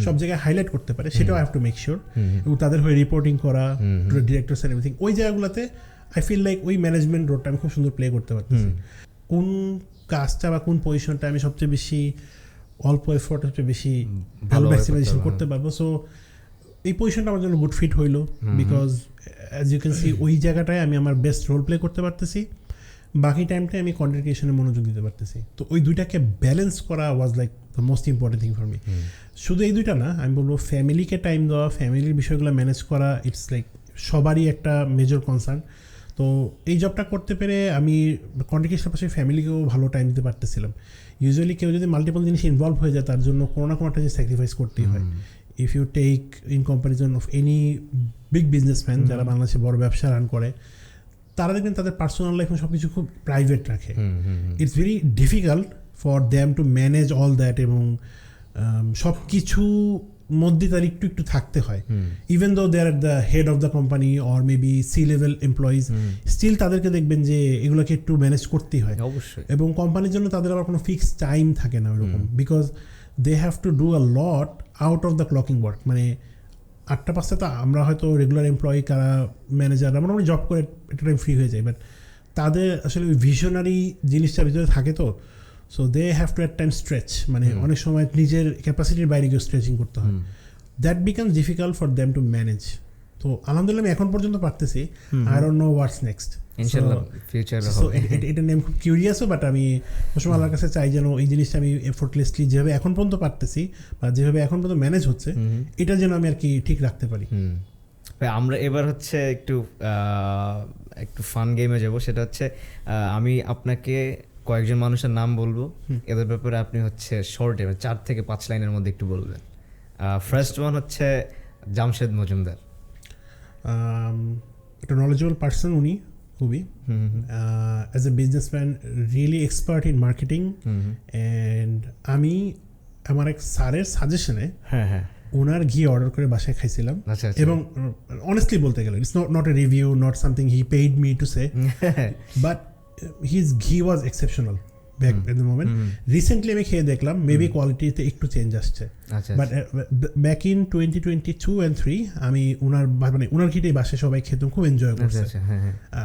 Speaker 1: সব জায়গায় হাইলাইট করতে পারে সেটাও I have to make sure, এবং তাদের হয়ে রিপোর্টিং করা to the directors and everything, ওই জায়গাগুলোতে আই ফিল লাইক ওই ম্যানেজমেন্ট রোলটা আমি খুব সুন্দর প্লে করতে পারতেছি। কোন কাজটা বা কোন পজিশনটা আমি সবচেয়ে বেশি অল্প এফোর্ট সবচেয়ে বেশি ভালো ম্যাক্সিমাইজেশন করতে পারবো, সো এই পজিশনটা আমার জন্য গুড ফিট হইলো, because as you can see ওই জায়গাটায় আমি আমার বেস্ট রোল প্লে করতে পারতেছি, বাকি টাইমটাই আমি কন্টেন্ট ক্রিয়েশনে মনোযোগ দিতে পারতেছি। তো ওই দুইটাকে ব্যালেন্স করা was like the most important thing for me. শুধু এই দুইটা না, আমি বলবো ফ্যামিলিকে টাইম দেওয়া, ফ্যামিলির বিষয়গুলো ম্যানেজ করা, ইটস লাইক সবারই একটা মেজর কনসার্ন। তো এই জবটা করতে পেরে আমি কন্টেন্ট ক্রিয়েশনের পাশে ফ্যামিলিকেও ভালো টাইম দিতে পারতেছিলাম। ইউজুয়ালি কেউ যদি মাল্টিপল জিনিস ইনভলভ হয়ে যায় তার জন্য কোনো না কোনো একটা জিনিস স্যাক্রিফাইস করতেই হয়। If you take in comparison of any big businessman যারা বাংলাদেশে বড় ব্যবসা রান করে, তারা দেখবেন তাদের পার্সোনাল লাইফে সব কিছু খুব প্রাইভেট রাখে। It's very difficult for them to manage all that, এবং সব কিছু মধ্যে তার একটু একটু থাকতে হয়। Even though they are the head of the company or maybe C level employees, still তাদেরকে দেখবেন যে এগুলোকে একটু ম্যানেজ করতেই হয় অবশ্যই, এবং কোম্পানির জন্য তাদের আবার কোনো ফিক্সড টাইম থাকে না ওরকম, because they have to do a lot out of the clocking work. মানে 8টা-5টা তো আমরা হয়তো রেগুলার এমপ্লয়ি, কারা ম্যানেজার, মোটামুটি জব করে একটা টাইম ফ্রি হয়ে যায়, বাট তাদের আসলে ওই ভিশনারি জিনিসটার ভিতরে থাকে, তো so they have to at time stretch, মানে অনেক সময় নিজের ক্যাপাসিটির বাইরে গিয়ে স্ট্রেচিং করতে হয়। That becomes difficult for them to manage. তো আলহামদুলিল্লাহ আমি এখন পর্যন্ত পারতেছি, I don't no what's next, ইনশাআল্লাহ ফিউচারে হবে। এটা নিয়ে আমি খুব কিউরিয়াসও, বাট আমি সবসময় আল্লাহর কাছে চাই যেন এই জিনিসটা আমি এফোর্টলেসলি যেভাবে এখন পর্যন্ত পারতেছি বা যেভাবে এখন পর্যন্ত ম্যানেজ হচ্ছে, এটা যেন আমি আর কি ঠিক রাখতে পারি।
Speaker 3: আমরা এবার হচ্ছে একটু ফান গেমে যাব, সেটা হচ্ছে আমি আপনাকে কয়েকজন মানুষের নাম বলবো, এদের ব্যাপারে আপনি হচ্ছে শর্টে 4 থেকে 5 লাইনের মধ্যে একটু বলবেন। ফার্স্ট ওয়ান হচ্ছে জামশেদ মজুমদার।
Speaker 1: একটা নলেজেবল পার্সন উনি, খুবই as a businessman really expert in marketing, and আমি আমার এক স্যারের সাজেশনে ওনার ঘি অর্ডার করে বাসায় খাইছিলাম, এবং অনেস্টলি বলতে গেলে it's not a review, not something he paid me to say, but his ghee was exceptional back at the moment. Recently আমি খেয়ে দেখলাম মেবি কোয়ালিটিতে একটু চেঞ্জ আসছে, বাট ব্যাক ইন 2022 and 3 আমি ওনার ঘিটাই বাসায় সবাই খেতাম, খুব এনজয় করছে।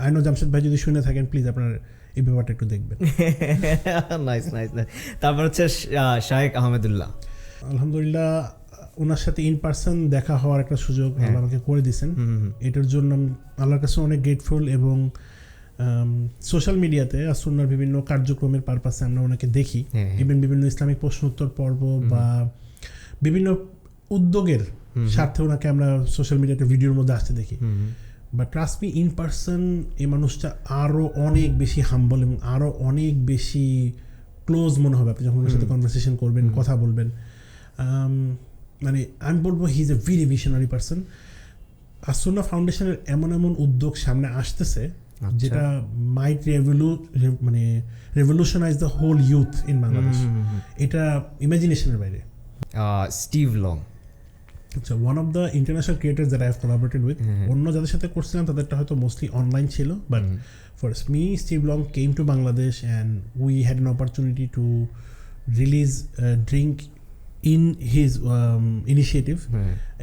Speaker 1: আই নো জামশেদ ভাই যদি শুনে থাকেন প্লিজ আপনার এই ব্যাপারটা একটু দেখবেন।
Speaker 3: Nice nice. তারপর হচ্ছে শাহেক আহমেদুল্লাহ।
Speaker 1: আলহামদুলিল্লাহ ওনার সাথে ইন পার্সন দেখা হওয়ার একটা সুযোগ আল্লাহ আমাকে করে দিয়েছেন। এটার জন্য আমি আল্লাহর কাছে অনেক গ্রেটফুল। এবং সোশ্যাল মিডিয়াতে আসুন্নার বিভিন্ন কার্যক্রমের পারপাসে আমরা ওনাকে দেখি, ইভেন বিভিন্ন ইসলামিক প্রশ্ন উত্তর পর্ব বা বিভিন্ন উদ্যোগের স্বার্থে ওনাকে আমরা সোশ্যাল মিডিয়াতে ভিডিওর মধ্যে আসতে দেখি। But trust me, in person এই মানুষটা আরও অনেক বেশি হাম্বল এবং আরও অনেক বেশি ক্লোজ মনে হবে আপনি যখন ওনার সাথে কনভারসেশন করবেন, কথা বলবেন। মানে আমি বলবো he is a very visionary person. আসুন্না ফাউন্ডেশনের এমন এমন উদ্যোগ সামনে আসতেছে যেটা might revolutionize the whole youth in Bangladesh. এটা ইমাজিনেশনের বাইরে।
Speaker 3: স্টিভ লং,
Speaker 1: আচ্ছা, one of the international creators that I have collaborated with. অন্য যাদের সাথে করছিলাম তাদেরটা হয়তো মোস্টলি অনলাইন ছিল, but for me Steve Long came to Bangladesh and we had an opportunity to release drink in his initiative.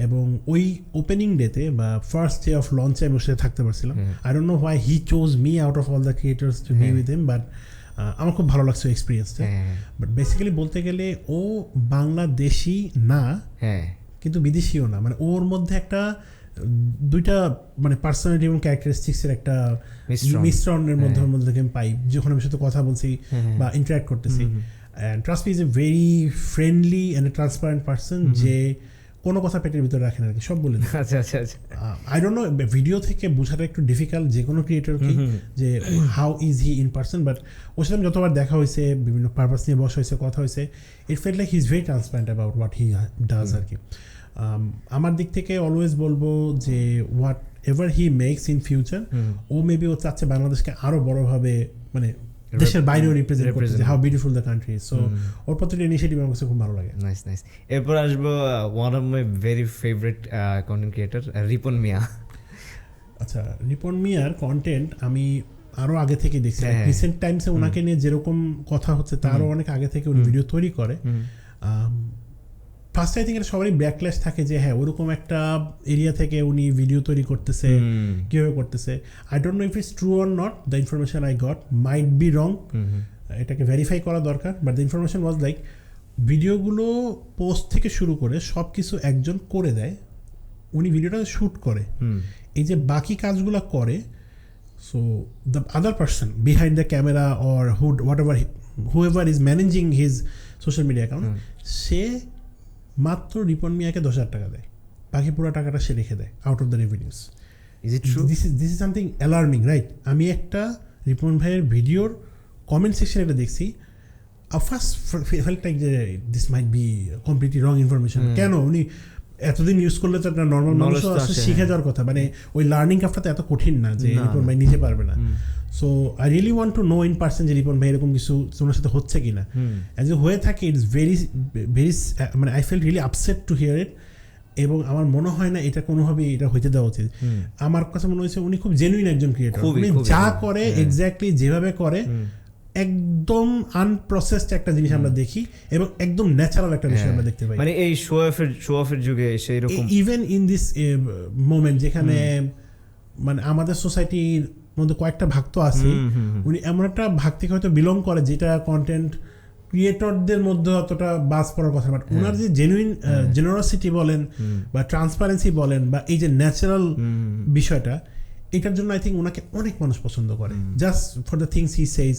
Speaker 1: এবং ওই ওপেনিং ডেতে বা ফার্স্ট ডে অফ লঞ্চে আমি ওর সাথে থাকতে পারছিলাম। I don't know why he chose me out of all the creators to be with him, but আমার খুব ভালো লাগছে এক্সপিরিয়েন্সটা। বাট বেসিক্যালি বলতে গেলে ও বাংলাদেশি না, কিন্তু বিদেশিও না। মানে ওর মধ্যে একটা দুইটা মানে পার্সোনালিটি এবং ক্যারেক্টারিস্টিক্সের একটা মিশ্রণের মধ্যে ওর মধ্যে আমি পাই যখন আমি সাথে কথা বলছি বা ইন্টারাক্ট করতেছি। And trust me, is a very friendly and a transparent person যে কোনো কথা পেটের ভিতরে রাখে না, সব বলে দেয়।
Speaker 3: আচ্ছা আচ্ছা আচ্ছা।
Speaker 1: আই ডোন্ট নো, ভিডিও থেকে বোঝাটা একটু ডিফিকাল্ট যে কোনো ক্রিয়েটরকে যে how is he in person, but ওর সাথে যতবার দেখা হয়েছে, বিভিন্ন পারপাস নিয়ে বসা হয়েছে, কথা হয়েছে, it felt like he is very transparent about what he does আর কি। আমার দিক থেকে অলওয়েজ বলবো যে whatever he makes in future, ও মেবি ও চাচ্ছে বাংলাদেশকে আরও বড়োভাবে মানে দেশের বাইরেও রিপ্রেজেন্ট করতে, how beautiful the country. So ওর প্রতিটা ইনিশিয়েটিভ আমার কাছে খুব ভালো লাগে।
Speaker 3: Nice nice. এরপর আসবো one of my very favourite content creator Ripon Mia.
Speaker 1: আচ্ছা, রিপন মিয়ার কন্টেন্ট আমি আরও আগে থেকে দেখছি। রিসেন্ট টাইমসে ওনাকে নিয়ে যেরকম কথা হচ্ছে তারও অনেক আগে থেকে উনি ভিডিও তৈরি করে। ফার্স্ট আই থিঙ্ক এটা সবারই ব্যাকল্যাশ থাকে যে হ্যাঁ ওরকম একটা এরিয়া থেকে উনি ভিডিও তৈরি করতেছে, কীভাবে করতেছে। I don't know if it's true or not, the information I got might be wrong, এটাকে ভেরিফাই করা দরকার। But the information was like ভিডিওগুলো পোস্ট থেকে শুরু করে সব কিছু একজন করে দেয়, উনি ভিডিওটা শ্যুট করে, এই যে বাকি কাজগুলো করে। So the other person behind the camera or whoever is managing his social media account, সে মাত্র রিপন মিয়াকে 10,000 টাকা দেয়, বাকি পুরো টাকাটা সে রেখে দেয় out of the revenues. This is something alarming, right? আমি একটা রিপন ভাইয়ের ভিডিওর কমেন্ট সেকশনে এটা দেখছি, ফার্স্ট ফেল্ট লাইক যে this might be completely wrong information. কেন উনি এতদিন ইউজ করলে তো একটা নর্মাল মানুষও আসলে শিখে যাওয়ার কথা, মানে ওই লার্নিং কাপটা তো এত কঠিন না যে রিপন ভাই নিজে পারবে না। So I really want to know in person যে রিপন ভাই এরকম কিছু তোমার সাথে হচ্ছে কি না। অ্যাজ এ হয়ে থাকে ইটস ভেরি মানে I feel really upset to hear it. এবং আমার মনে হয় না এটা কোনোভাবেই এটা হইতে দেওয়া উচিত। আমার কাছে মনে হয়েছে উনি খুব জেনুইন একজন ক্রিয়েটর, উনি যা করে এক্স্যাক্টলি যেভাবে করে একদম আনপ্রসেসড একটা জিনিস আমরা দেখি এবং একদম ন্যাচারাল একটা বিষয় আমরা দেখতে পাই।
Speaker 3: মানে এই শো অফের যুগে সেই রকম
Speaker 1: ইভেন ইন দিস মোমেন্ট যেখানে মানে আমাদের সোসাইটির মধ্যে কয়েকটা ভাগ তো আছে, উনি এমন একটা ভাগ থেকে হয়তো বিলং করে যেটা কন্টেন্ট ক্রিয়েটরদের মধ্যে অতটা বাস পড়ার কথা, বাট ওনার যে জেনুইন জেনারসিটি বলেন বা ট্রান্সপারেন্সি বলেন বা এই যে ন্যাচারাল বিষয়টা, এটার জন্য আই থিঙ্ক ওনাকে অনেক মানুষ পছন্দ করে, জাস্ট ফর দ্য থিংস হি সেজ।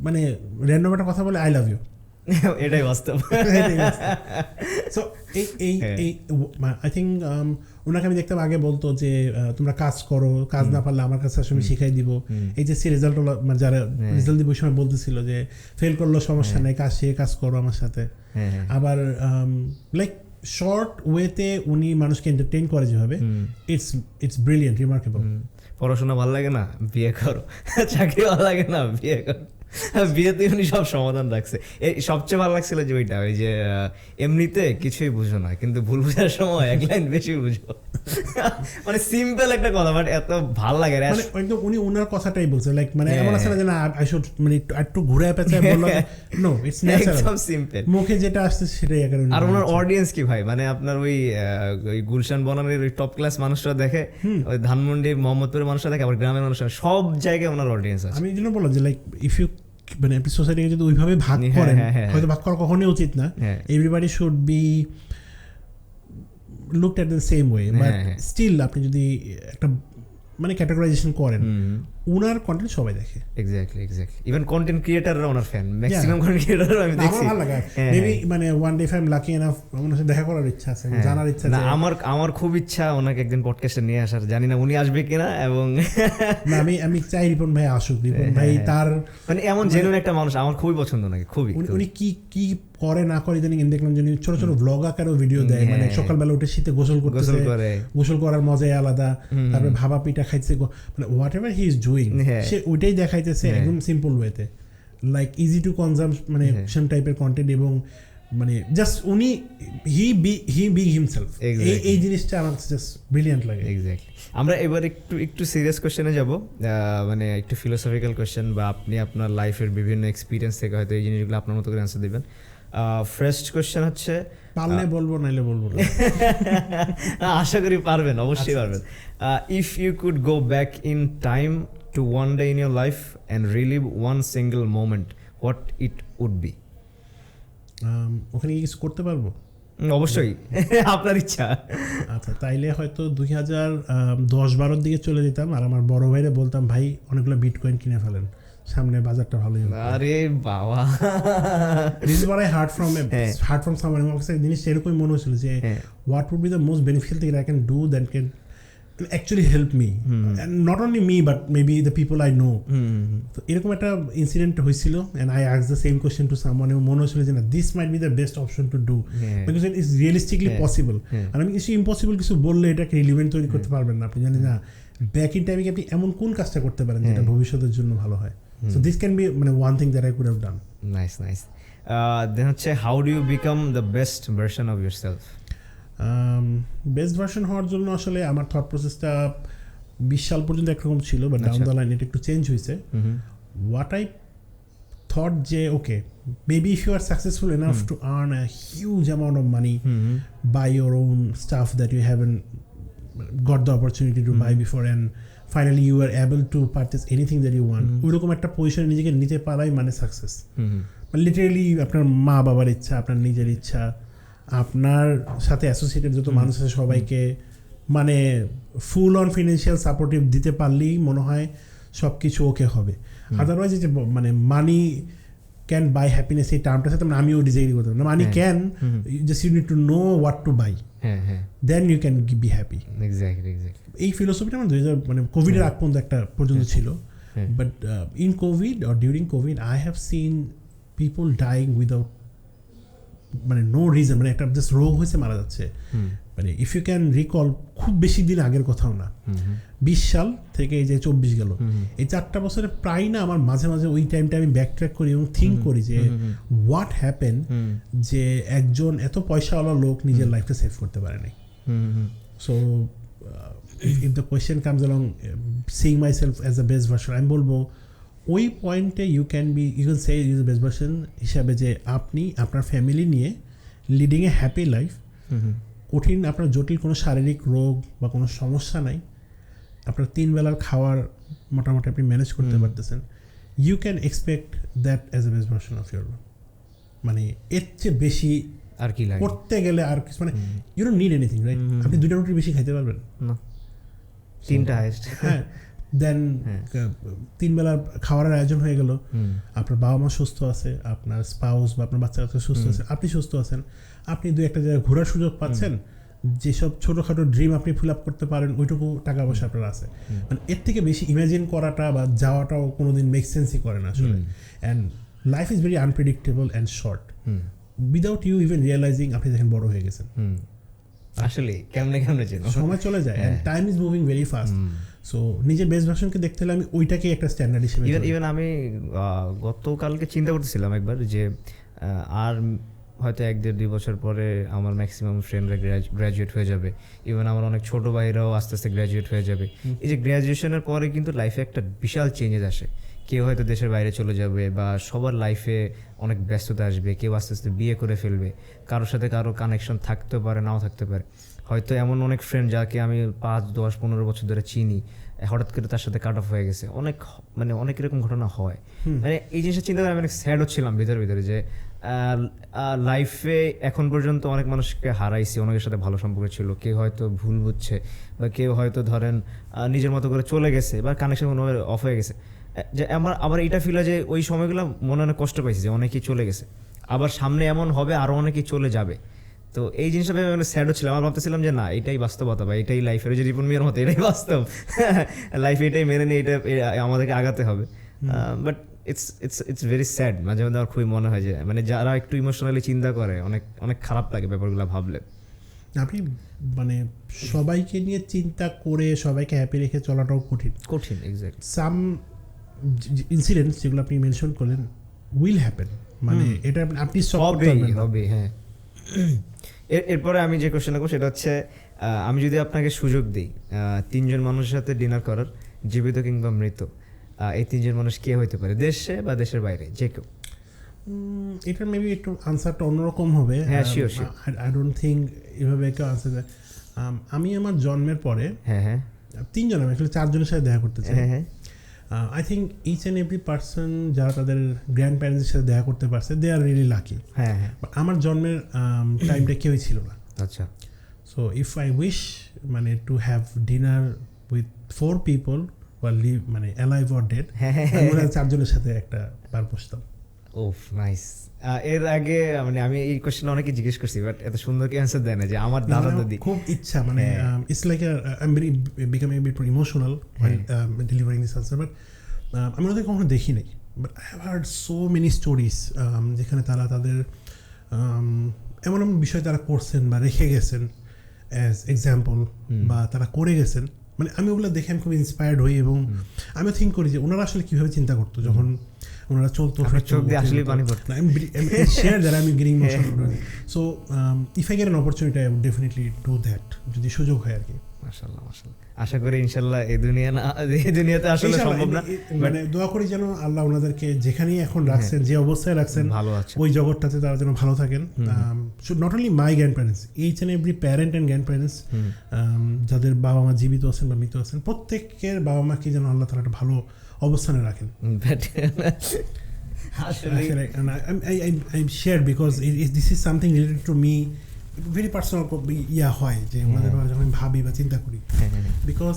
Speaker 1: মানে র্যান্ডম একটা কথা বলে আই লাভ ইউ,
Speaker 3: এটাই বাস্তব।
Speaker 1: সো এই আই থিঙ্ক ওনাকে আমি দেখতাম আগে বলতো যে তোমরা কাজ করো, কাজ না পারলে আমার কাছে আসলে শিখাই দিব। এই যে সে রেজাল্ট মানে যারা রেজাল্ট দিব ওই সময় বলতেছিল যে ফেল করলো সমস্যা নেই, কাজ সে কাজ করো আমার সাথে। আবার লাইক শর্ট ওয়েতে উনি মানুষকে এন্টারটেইন করে যেভাবে, ইটস ব্রিলিয়েন্ট, রিমার্কেবল।
Speaker 3: পড়াশোনা ভালো লাগে না বিয়ে করো, চাকরি ভালো লাগে না বিয়ে করো, বিয়েতে উনি সব সমাধান রাখছে। এই সবচেয়ে ভালো লাগছিল যে ওইটা, ওই যে এমনিতে কিছুই বুঝো না কিন্তু ভুল বোঝার সময় এক লাইন বেশি বুঝো। মানে সিম্পল একটা কথা, বাট এত ভালো লাগে।
Speaker 1: একদম উনি ওনার কথাটাই বলছে, লাইক মানে এমন আছে না যে না আই শুড মানে একটু ঘুরে পেঁচায় বললো, নো ইটস ন্যাচারাল, সিম্পল, মুখে যেটা আসছে সেটাই।
Speaker 3: আর ওনার অডিয়েন্স কি ভাই, মানে আপনার ওই গুলশান বনানীর ওই টপ ক্লাস মানুষরা দেখে, ওই ধানমন্ডি মোহাম্মদপুরের মানুষরা দেখে, আবার গ্রামের মানুষরা, সব জায়গায় ওনার অডিয়েন্স আছে। আমি এই জন্য বললাম যে লাইক ইফ ইউ মানে আপনি সোসাইটিকে যদি ওইভাবে ভাগ করেন, হয়তো ভাগ করা কখনোই উচিত না। Everybody should be
Speaker 1: looked at the same way, but still আপনি যদি একটা মানে ক্যাটাগরাইজেশন করেন ওনার কন্টেন্ট সবাই দেখে।
Speaker 3: এক্স্যাক্টলি ইভেন কন্টেন্ট ক্রিয়েটররা ওনার ফ্যান, ম্যাক্সিমাম কন্টেন্ট ক্রিয়েটররা আমি দেখছি।
Speaker 1: আমার ভালো লাগে মেবি মানে one day if I am lucky enough ওনার সাথে দেখা করার ইচ্ছা আছে, জানার ইচ্ছা আছে।
Speaker 3: আমার খুব ইচ্ছা ওনাকে একদিন পডকাস্টে নিয়ে আসার, জানি না উনি আসবে কিনা। এবং
Speaker 1: না আমি চাই রিপন ভাই আসুক। রিপন ভাই তার
Speaker 3: মানে এমন জেনুইন একটা মানুষ, আমার খুবই পছন্দ নাকি, খুবই।
Speaker 1: উনি কি করে না করে জানি দেখলাম যে ছোট ছোট ব্লগ আকারেও ভিডিও দেয়, মানে সকালবেলা উঠে শীতে গোসল করতেছে, গোসল করার মজাই আলাদা, তারপরে ভাবা পিঠা খাইছে, মানে whatever he is doing সে ওইটাই দেখাইতেছে একদম সিম্পল ওয়েতে, লাইক ইজি টু কনজাম মানে সেম টাইপের কন্টেন্ট। এবং মানে জাস্ট উনি হি বিং হিমসেলফ, এই জিনিসটা আমার জাস্ট ব্রিলিয়ান্ট লাগে।
Speaker 3: এক্স্যাক্টলি। আমরা এবার একটু সিরিয়াস কোশ্চেনে যাব, মানে একটু ফিলোসফিক্যাল কোশ্চেন, বা আপনি আপনার লাইফের বিভিন্ন এক্সপিরিয়েন্স থেকে হয়তো এই জিনিসগুলো আপনার মতো করে অ্যান্সার দেবেন। ফার্স্ট কোশ্চেন হচ্ছে,
Speaker 1: পারলে বলবো নাইলে বলবো না।
Speaker 3: আশা করি পারবেন, অবশ্যই পারবেন। If you could go back in time to one day in your life and relive one single moment, what it would be?
Speaker 1: ওখানে কি কিছু করতে পারবো?
Speaker 3: অবশ্যই, আপনার ইচ্ছা।
Speaker 1: আচ্ছা, তাইলে হয়তো 2010-12 দিকে চলে যেতাম আর আমার বড় ভাইরে বলতাম, ভাই অনেকগুলো বিটকয়েন কিনে ফেলেন, সামনে বাজারটা ভালোই হবে।
Speaker 3: আরে বাবা,
Speaker 1: this is what I heard from someone. আমার কাছে জিনিস এরকমই মনে হয়েছিল যে what would be the most beneficial thing I can do that can actually help me, and not only me but maybe the people I know. তো এরকম একটা ইনসিডেন্ট হয়েছিল and I asked the same question to someone এবং মনে হয়েছিল যে না, this might be the best option to do because it is realistically possible. আর আমি কিছু ইম্পসিবল কিছু বললে এটাকে রিলিভেন্ট তৈরি করতে পারবেন না। আপনি জানেন না ব্যাক ইন টাইমে আপনি এমন কোন কাজটা করতে পারেন যেটা ভবিষ্যতের জন্য ভালো হয়। So this can be মানে one thing that I could have done.
Speaker 3: Nice. Then হচ্ছে, how do you become the best version of yourself?
Speaker 1: Best version হওয়ার জন্য আসলে আমার থট প্রসেসটা 20 সাল পর্যন্ত একরকম ছিল, বাট ডাউন দ্য লাইন এটা একটু চেঞ্জ হয়েছে। হোয়াট আই থট যে okay, maybe if you are successful enough to earn a huge amount of money by your own stuff that you haven't got the opportunity to buy before and finally you are able to purchase anything that you want, ওইরকম একটা পজিশনে নিজেকে নিতে পারাই মানে success. মানে literally আপনার মা বাবার ইচ্ছা, আপনার নিজের ইচ্ছা, আপনার সাথে অ্যাসোসিয়েটেড যত মানুষ আছে সবাইকে মানে ফুল অন ফিনান্সিয়াল সাপোর্টিভ দিতে পারলেই মনে হয় সব কিছু ওকে হবে। আদারওয়াইজ যে মানে মানি ক্যান বাই হ্যাপিনেস, এই টার্মটার সাথে আমিও ডিসএগ্রি করতাম না। Money can, just you need to know what to buy, then you can be happy.
Speaker 3: Exactly.
Speaker 1: এই ফিলোসফিটা আমার 2000 মানে কোভিডের আগ পর্যন্ত একটা পর্যন্ত ছিল, but in COVID or during COVID I have seen people dying without মানে নো রিজন, মানে একটা জাস্ট রোগ হয়েছে মারা যাচ্ছে। মানে ইফ ইউ ক্যান রিকল, খুব বেশি দিন আগের কথাও না, 20 সাল থেকে এই যে 24 গেল, এই 4টা বছরে প্রায় না আমার মাঝে মাঝে ওই টাইমটা আমি ব্যাক ট্র্যাক করি এবং থিঙ্ক করি যে হোয়াট হ্যাপেন যে একজন এত পয়সাওয়ালা লোক নিজের লাইফটা সেভ করতে পারে নাই। So if the question comes along seeing myself as the best version, আমি বলবো ওই পয়েন্টে you can say is the best version হিসাবে যে আপনি আপনার ফ্যামিলি নিয়ে লিডিং এ হ্যাপি লাইফ, কঠিন আপনার জটিল কোনো শারীরিক রোগ বা কোনো সমস্যা নাই, আপনার 3 বেলার খাওয়ার মোটামুটি আপনি ম্যানেজ করতে পারতেছেন, you can expect that as a best version of your. মানে এর চেয়ে বেশি
Speaker 3: আর কি লাগে
Speaker 1: করতে গেলে আর কিছু মানে you don't need anything, right? আপনি 2টা রুটি বেশি খাইতে পারবেন
Speaker 3: না, 3টা হাইস্ট।
Speaker 1: হ্যাঁ, দেন 3 বেলার খাওয়ার আয়োজন হয়ে গেল, আপনার বাবা মা সুস্থ আছে, আপনার স্পাউস বা আপনার বাচ্চা কাচ্চা সুস্থ আছে, আপনি সুস্থ আছেন, আপনি 2-1টা জায়গায় ঘোরার সুযোগ পাচ্ছেন, যেসব ছোটোখাটো ড্রিম আপনি ফিল আপ করতে পারেন ওইটুকু টাকা পয়সা আপনার আছে। মানে এর থেকে বেশি ইমাজিন করাটা বা যাওয়াটাও কোনোদিন মেক সেন্সই করে না আসলে। And life is very unpredictable and short, without you even realising আপনি দেখেন বড় হয়ে গেছেন।
Speaker 3: আসলে কেমনে
Speaker 1: সময় চলে যায়, and time is moving very fast. So নিজের বেস্ট ভার্সনকে দেখতে হলে আমি ওইটাকে একটা স্ট্যান্ডার্ড হিসেবে,
Speaker 3: ইভেন আমি গতকালকে চিন্তা করতেছিলাম একবার যে আর হয়তো 1-1.5-2 বছর পরে আমার ম্যাক্সিমাম ফ্রেন্ডরা গ্র্যাজুয়েট হয়ে যাবে, ইভেন আমার অনেক ছোটো ভাইরাও আস্তে আস্তে গ্র্যাজুয়েট হয়ে যাবে। এই যে গ্র্যাজুয়েশনের পরে কিন্তু লাইফে একটা বিশাল চেঞ্জেস আসে, কেউ হয়তো দেশের বাইরে চলে যাবে বা সবার লাইফে অনেক ব্যস্ততা আসবে, কেউ আস্তে আস্তে বিয়ে করে ফেলবে, কারোর সাথে কারো কানেকশন থাকতে পারে নাও থাকতে পারে। হয়তো এমন অনেক ফ্রেন্ড যাকে আমি 5-10-15 বছর ধরে চিনি, হঠাৎ করে তার সাথে কাট অফ হয়ে গেছে, অনেক এরকম ঘটনা হয়। মানে এই জিনিসটা চিন্তা করে আমি অনেক স্যাড হচ্ছিলাম ভিতরে যে লাইফে এখন পর্যন্ত অনেক মানুষকে হারাইছি, অনেকের সাথে ভালো সম্পর্ক ছিল, কেউ হয়তো ভুল বুঝছে বা কেউ হয়তো ধরেন নিজের মতো করে চলে গেছে বা কানেকশন কোনোভাবে অফ হয়ে গেছে। যে আবার এটা ফিল হয় যে ওই সময়গুলো মনে অনেক কষ্ট পাইছি যে অনেকেই চলে গেছে, আবার সামনে এমন হবে আরও অনেকেই চলে যাবে। তো এই জিনিসটা ভেবে মানে স্যাড হচ্ছিলাম। আমার ভাবতেছিলাম যে না, এটাই বাস্তবতা বা এটাই লাইফের, যে রিপন মিয়ার মতো এটাই বাস্তব, লাইফ এটাই মেনে নিয়ে এটা আমাদেরকে আগাতে হবে। But it's very sad. মাঝে মধ্যে আমার খুবই মনে হয় যে মানে যারা একটু ইমোশনালি চিন্তা করে অনেক অনেক খারাপ লাগে ব্যাপারগুলো ভাবলে।
Speaker 1: আপনি মানে সবাইকে নিয়ে চিন্তা করে সবাইকে হ্যাপি রেখে চলাটাও কঠিন।
Speaker 3: এক্স্যাক্টলি।
Speaker 1: সাম ইনসিডেন্টস যেগুলো আপনি মেনশন করলেন উইল হ্যাপেন, মানে এটা আপনি
Speaker 3: হবে। হ্যাঁ, এরপরে আমি যে কোশ্চেন করবো সেটা হচ্ছে, আমি যদি আপনাকে সুযোগ দিই 3 জন মানুষের সাথে ডিনার করার, জীবিত কিংবা মৃত, এই 3 জন মানুষ কে হইতে পারে, দেশে বা দেশের বাইরে, যে কেউ?
Speaker 1: এটা মেবি একটু আনসারটা অন্যরকম হবে।
Speaker 3: হ্যাঁ, শিওর।
Speaker 1: আই ডোন্ট থিঙ্ক এভাবে কেউ আনসার দেয়। আমি আমার জন্মের পরে 3 জন, আমি আসলে 4 জনের সাথে দেখা করতে চাই। I think each and every person যারা তাদের গ্র্যান্ড প্যারেন্টসের সাথে দেখা করতে পারছে, they are really lucky. But আমার জন্মের টাইমটা কেউই ছিল না।
Speaker 3: আচ্ছা।
Speaker 1: সো ইফ আই উইশ মানে to have dinner with 4 people live, মানে অ্যালাইভ অর ডেড, আমরা 4 জনের সাথে একটা বার বসতাম।
Speaker 3: ওফ, নাইস। এর আগে মানে আমি এই কোশ্চেন অনেকে জিজ্ঞেস করছি, বাট এত সুন্দর কি অ্যান্সার দেয় না, যে আমার দাদা দাদি
Speaker 1: খুব ইচ্ছা, মানে it's like I am becoming bit emotional delivering this answer. But আমি ওদের কখনো দেখি নাই, but I have heard so many stories যেখানে তারা তাদের এমন এমন বিষয় তারা করছেন বা রেখে গেছেন অ্যাজ এক্সাম্পল, বা তারা করে গেছেন। মানে আমি ওগুলো দেখে আমি খুব ইন্সপায়ার্ড হই, এবং আমিও থিঙ্ক করি যে ওনারা আসলে কীভাবে চিন্তা করতো যখন ওনারা চলতো। So if I get an opportunity I would definitely do that, যদি সুযোগ হয় আর কি।
Speaker 3: মাশাআল্লাহ, মাশাআল্লাহ। আশা করি ইনশাআল্লাহ এই দুনিয়াতে আসলে সম্ভব না,
Speaker 1: মানে দোয়া করি যেন আল্লাহ ওনাদেরকে যেখানেই এখন রাখছেন, যে অবস্থায় রাখছেন,
Speaker 3: ভালো আছে,
Speaker 1: ওই জগৎটাতে তারা যেন ভালো থাকেন। Not only my grand parents, H and every parent and grand parents যাদের বাবা মা জীবিত আছেন বা মৃত আছেন, প্রত্যেকের বাবা মাকে যেন আল্লাহ তারা একটা ভালো অবস্থানে রাখেন। I'm shared because this is something related to me, very personal হয় যে আমাদের যখন আমি ভাবি বা চিন্তা করি, বিকজ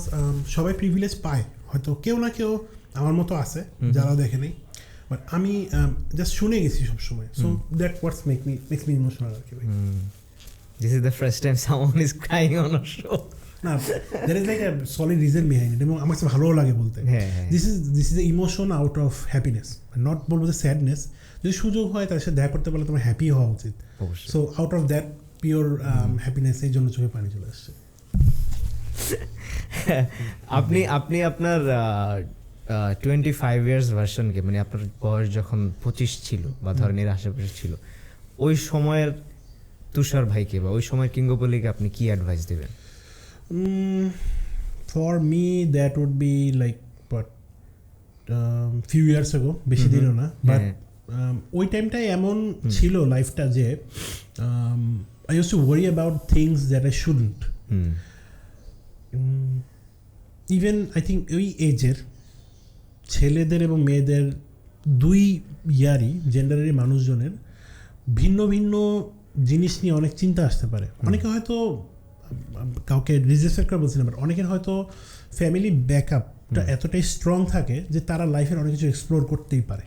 Speaker 1: সবাই প্রিভিলেজ পায়, হয়তো কেউ না কেউ আমার মতো আছে যারা দেখে নেই, বাট আমি জাস্ট শুনে গেছি সবসময়। So that what's makes me emotional আর কি।
Speaker 3: This is the first time someone is crying on a show.
Speaker 1: না, there is like a solid reason behind it, এবং আমার কাছে ভালোও লাগে বলতে। This is the emotion out of happiness, not বলবো যে স্যাডনেস। যদি সুযোগ হয় তার সাথে দেখা করতে পারলে তোমার হ্যাপি হওয়া উচিত। So out of that pure happiness, এই জন্য চোখে পানি চলে আসছে।
Speaker 3: আপনি আপনার 25 ইয়ার্স ভার্সনকে, মানে আপনার বয়স যখন 25 ছিল বা ধরেন এর আশেপাশে ছিল, ওই সময়ের তুষার ভাইকে বা ওই সময়ের কিঙ্গোপলিকে আপনি কি অ্যাডভাইস দেবেন?
Speaker 1: For me that would be like what few years ago, বেশি দিনও না, বাট ওই টাইমটাই এমন ছিল লাইফটা যে I used to worry about things that I shouldn't. Even I think ওই এজের ছেলেদের এবং মেয়েদের দুই ইয়ারই জেন্ডারেরই মানুষজনের ভিন্ন ভিন্ন জিনিস নিয়ে অনেক চিন্তা আসতে পারে। অনেকে হয়তো, কাউকে ডিসরেসপেক্ট করে বলছি না, বাট অনেকের হয়তো ফ্যামিলি ব্যাকআপটা এতটাই স্ট্রং থাকে যে তারা লাইফের অনেক কিছু এক্সপ্লোর করতেই পারে,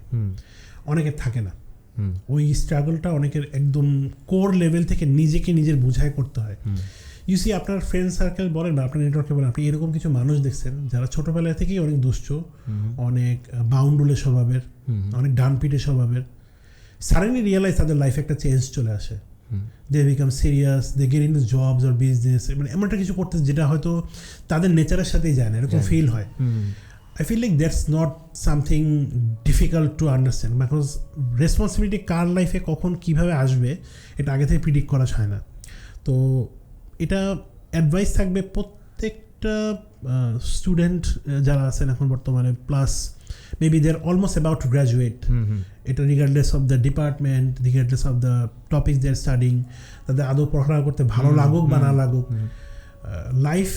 Speaker 1: অনেকের থাকে না। ওই স্ট্রাগলটা অনেকের একদম কোর লেভেল থেকে নিজেকে নিজের বুঝাই করতে হয়। ইউসি আপনার ফ্রেন্ড সার্কেল বলেন বা আপনার নেটওয়ার্কে বলেন, আপনি এরকম কিছু মানুষ দেখছেন যারা ছোটোবেলা থেকেই অনেক দুষ্ট, অনেক বাউন্ডুলে স্বভাবের, অনেক ডানপিটে স্বভাবের, সাডেনলি রিয়েলাইজ তাদের লাইফে একটা চেঞ্জ চলে আসে, they become serious, they get into jobs or business, মানে এমন একটা কিছু করতে যেটা হয়তো তাদের নেচারের সাথেই যায় না, এরকম ফিল হয়। I feel like that's not something difficult to understand, because responsibility কার লাইফে কখন কীভাবে আসবে এটা আগে থেকে প্রিডিক্ট করা যায় না। তো এটা অ্যাডভাইস থাকবে প্রত্যেকটা স্টুডেন্ট যারা আছেন এখন বর্তমানে, plus maybe they are almost about to graduate, এটা regardless of the department, regardless of the topics they are studying, তাদের আদৌ পড়াশোনা করতে ভালো লাগুক বা না লাগুক, life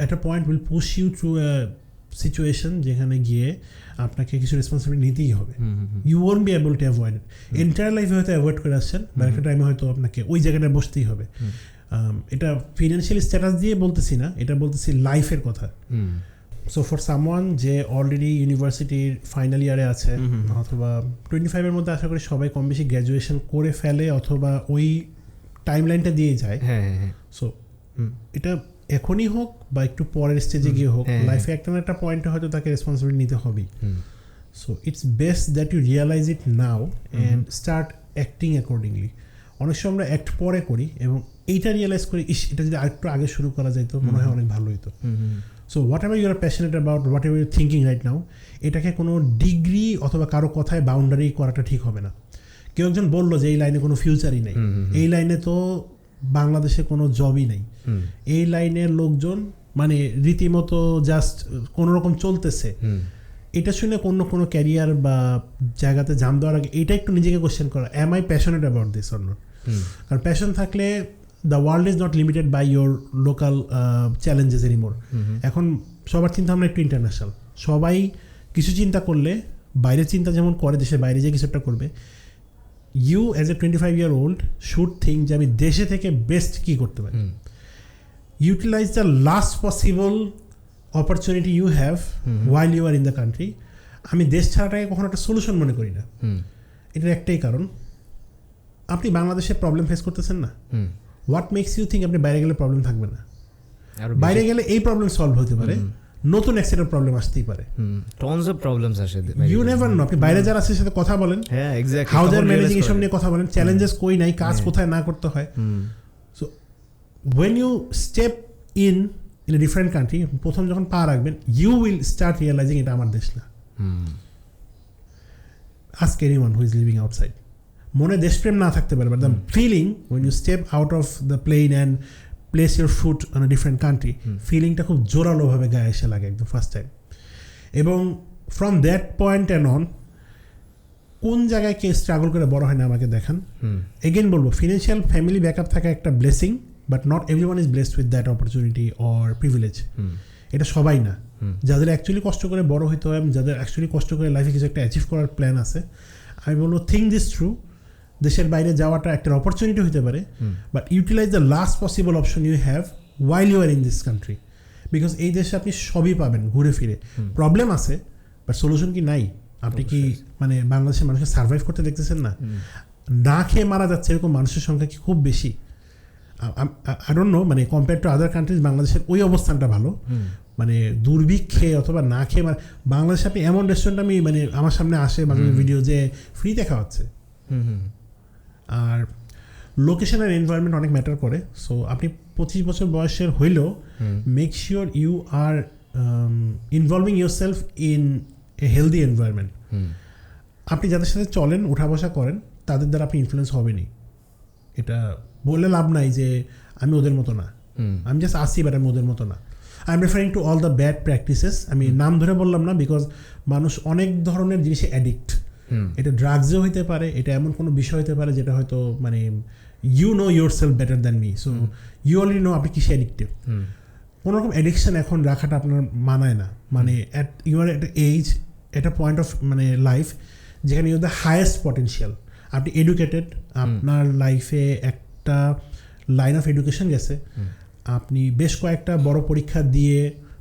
Speaker 1: at a point will push you through a situation যেখানে গিয়ে আপনাকে কিছু রেসপন্সিবিলিটি নিতেই হবে। You won't be able to avoid it. Entire লাইফে হয়তো অ্যাভয়েড করে আসছেন, বা একটা টাইমে হয়তো আপনাকে ওই জায়গাটায় বসতেই হবে। এটা ফিনান্সিয়াল স্ট্যাটাস দিয়ে বলতেছি না, এটা বলতেছি লাইফের কথা। সো ফর সামওয়ান যে অলরেডি ইউনিভার্সিটির ফাইনাল ইয়ারে আছে, অথবা 25-এর মধ্যে আশা করি সবাই কম বেশি গ্র্যাজুয়েশন করে ফেলে, অথবা ওই টাইম লাইনটা দিয়ে যায়। সো এটা এখনই হোক বা একটু পরের স্টেজে গিয়ে হোক, লাইফে একটা না একটা পয়েন্টে হয়তো তাকে রেসপন্সিবিলিটি নিতে হবেই। So it's best that you realise it now and start acting accordingly. অনেক সময় আমরা অ্যাক্ট পরে করি এবং এইটা রিয়েলাইজ করি, এটা যদি আরেকটু আগে শুরু করা যায় তো মনে হয় অনেক ভালো হতো। So whatever you are passionate about, whatever you thinking right now, এটাকে কোনো ডিগ্রি অথবা কারো কথায় বাউন্ডারি করাটা ঠিক হবে না। কেউ একজন বললো যে এই লাইনে কোনো ফিউচারই নেই, এই লাইনে তো বাংলাদেশে কোনো জবই নেই, এই লাইনের লোকজন মানে রীতিমতো জাস্ট কোনো রকম চলতেছে, এটা শুনে কোনো ক্যারিয়ার বা জায়গাতে জাম দেওয়ার আগে এটা একটু নিজেকে কোয়েশ্চেন করা, am I passionate about this or not? কারণ প্যাশন থাকলে the world is not limited by your local challenges anymore. এখন সবার চিন্তা ভাবনা একটু ইন্টারন্যাশনাল, সবাই কিছু চিন্তা করলে বাইরের চিন্তা যেমন করে দেশের বাইরে যে কিছু একটা করবে, you as a 25-year-old should think যে আমি দেশে থেকে বেস্ট কী করতে পারি। Utilise the last possible opportunity you have while you are in the country. আমি দেশ ছাড়াটাকে কখনো একটা সলিউশন মনে করি না। এটার একটাই কারণ, আপনি বাংলাদেশে প্রবলেম ফেস করতেছেন না, হোয়াট মেক্স ইউ থিঙ্ক আপনি বাইরে গেলে প্রবলেম থাকবে না? বাইরে গেলে এই প্রবলেম সলভ হতে পারে, নতুন এক সেট অফ প্রবলেম আসতেই পারে,
Speaker 3: টনস অফ প্রবলেমস আসে,
Speaker 1: ইউ নেভার নো। আপনি বাইরে যারা আছে সাথে কথা বলেন,
Speaker 3: হ্যাঁ exactly,
Speaker 1: how they are managing এসব নিয়ে কথা বলেন, চ্যালেঞ্জেস কই নাই, কাজ কোথায় না করতে হয়। So when you step in a different country, প্রথম যখন পা রাখবেন, ইউ উইল স্টার্ট রিয়েলাইজিং এটা আমার দেশ না। Ask anyone who is living outside. মনে দেশপ্রেম না থাকতে পারে, but the feeling when you step out of the plane and place your foot on a different country, ফিলিংটা খুব জোরালোভাবে গায়ে এসে লাগে একদম ফার্স্ট টাইম। এবং from that point and on কোন জায়গায় কে স্ট্রাগল করে বড় হয় না আমাকে দেখান। এগেন বলবো, ফিনান্সিয়াল ফ্যামিলি ব্যাকআপ থাকা একটা blessing, but not everyone is blessed with that opportunity or privilege. এটা সবাই না। যাদের অ্যাকচুয়ালি কষ্ট করে বড় হইতে হয়, যাদের অ্যাকচুয়ালি কষ্ট করে লাইফে কিছু একটা অ্যাচিভ করার প্ল্যান আছে, আমি বলবো থিঙ্ক দিস থ্রু। দেশের বাইরে যাওয়াটা একটা অপরচুনিটি হতে পারে, but utilise the last possible option you have while you are in this country. Because এই দেশে আপনি সবই পাবেন ঘুরে ফিরে। প্রবলেম আছে, বাট সলিউশন কি নাই? আপনি কি মানে বাংলাদেশের মানুষকে সার্ভাইভ করতে দেখতেছেন না? না খেয়ে মারা যাচ্ছে এরকম মানুষের সংখ্যা কি খুব বেশি? আই ডোন্ট নো, মানে কম্পেয়ার টু আদার কান্ট্রিজ বাংলাদেশের ওই অবস্থানটা ভালো। মানে দুর্ভিক্ষে অথবা না খেয়ে বাংলাদেশে আপনি এমন রেস্টুরেন্ট আমি মানে আমার সামনে আসে মাঝে ভিডিও যে ফ্রিতে খাওয়া হচ্ছে। আর লোকেশন আর এনভায়রনমেন্ট অনেক ম্যাটার করে। সো আপনি 25 বছর বয়সের হইলেও make sure you are involving yourself in a healthy environment. আপনি যাদের সাথে চলেন, উঠা বসা করেন, তাদের দ্বারা আপনি ইনফ্লুয়েন্স হবেনই। এটা বললে লাভ নাই যে আমি ওদের মতো না, আমি জাস্ট আসি, বাট আমি ওদের মতো না। I am referring to all the bad practices. আমি নাম ধরে বললাম না, বিকজ মানুষ অনেক ধরনের জিনিসে অ্যাডিক্ট। এটা ড্রাগসও হইতে পারে, এটা এমন কোনো বিষয় হতে পারে যেটা হয়তো মানে you know yourself better than me, so you already know আপনি কিসে অ্যাডিক্টিভ। কোনো রকম অ্যাডিকশন এখন রাখাটা আপনার মানায় না। মানে ইউ আর এট এজ, এটা পয়েন্ট অফ মানে লাইফ যেখানে ইউ দ্য হায়েস্ট পটেনশিয়াল। আপনি এডুকেটেড, আপনার লাইফে একটা লাইন অফ এডুকেশন গেছে, আপনি বেশ কয়েকটা বড় পরীক্ষা দিয়ে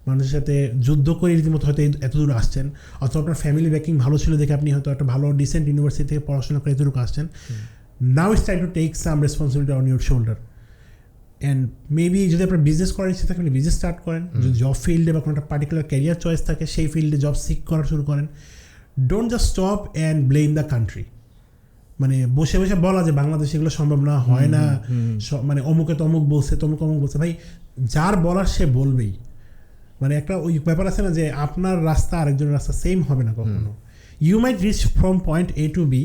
Speaker 1: মানুষের সাথে যুদ্ধ করে রীতিমতো হয়তো এতদূর আসছেন, অথবা আপনার ফ্যামিলি ব্যাকিং ভালো ছিল দেখে আপনি হয়তো একটা ভালো ডিসেন্ট ইউনিভার্সিটি থেকে পড়াশোনা করে এতটুকু আসছেন। Now it's time to take some responsibility on your shoulder. And maybe যদি আপনার বিজনেস করার ইচ্ছে থাকে, আপনি বিজনেস স্টার্ট করেন। যদি জব ফিল্ডে বা কোনো একটা পার্টিকুলার ক্যারিয়ার চয়েস থাকে, সেই ফিল্ডে জব সিক করা শুরু করেন। Don't just stop and blame the country. মানে বসে বসে বলা যে বাংলাদেশে এগুলো সম্ভব না, হয় না, মানে অমুকে তমুক বলছে, তমুক অমুক বলছে। ভাই, যার বলার সে বলবেই। মানে একটা ওই ব্যাপার আছে না যে আপনার রাস্তা আরেকজনের রাস্তা সেম হবে না কখনো। You might reach from point A to B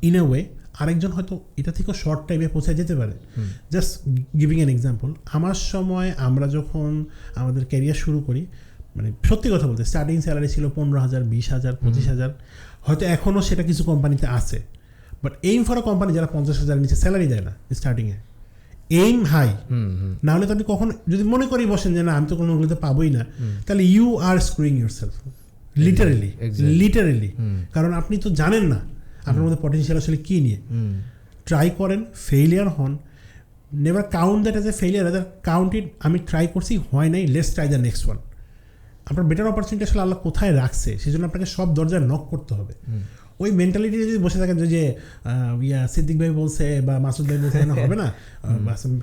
Speaker 1: in a way, আরেকজন হয়তো এটা থেকেও শর্ট টাইমে পৌঁছায় যেতে পারে। জাস্ট গিভিং অ্যান এক্সাম্পল, আমার সময় আমরা যখন আমাদের ক্যারিয়ার শুরু করি, মানে সত্যি কথা বলতে স্টার্টিং স্যালারি ছিল 15,000, 20,000, 25,000। হয়তো এখনও সেটা কিছু কোম্পানিতে আছে, but aim for a company যারা 50,000 নিচে স্যালারি দেয় না স্টার্টিংয়ে। এইম হাই, না হলে তো আপনি কখন যদি মনে করি বসেন যে না আমি তো কোনো ওগুলোতে পাবোই না, তাহলে ইউ আর স্ক্রুইং ইউরসেলফ লিটারেলি। কারণ আপনি তো জানেন না আপনার মধ্যে পটেনশিয়াল আসলে কী নিয়ে। ট্রাই করেন, ফেইলিয়ার হন, never count that as a failure, other count it আমি ট্রাই করছি হয় নাই, let's try the next one. আপনার বেটার অপরচুনিটি আসলে আল্লাহ কোথায় রাখছে সেজন্য আপনাকে সব দরজায় নক করতে হবে। ওই মেন্টালিটি যদি বসে থাকেন যে সিদ্দিক ভাই বলছে বা মাসুদ ভাই বলছে হবে না,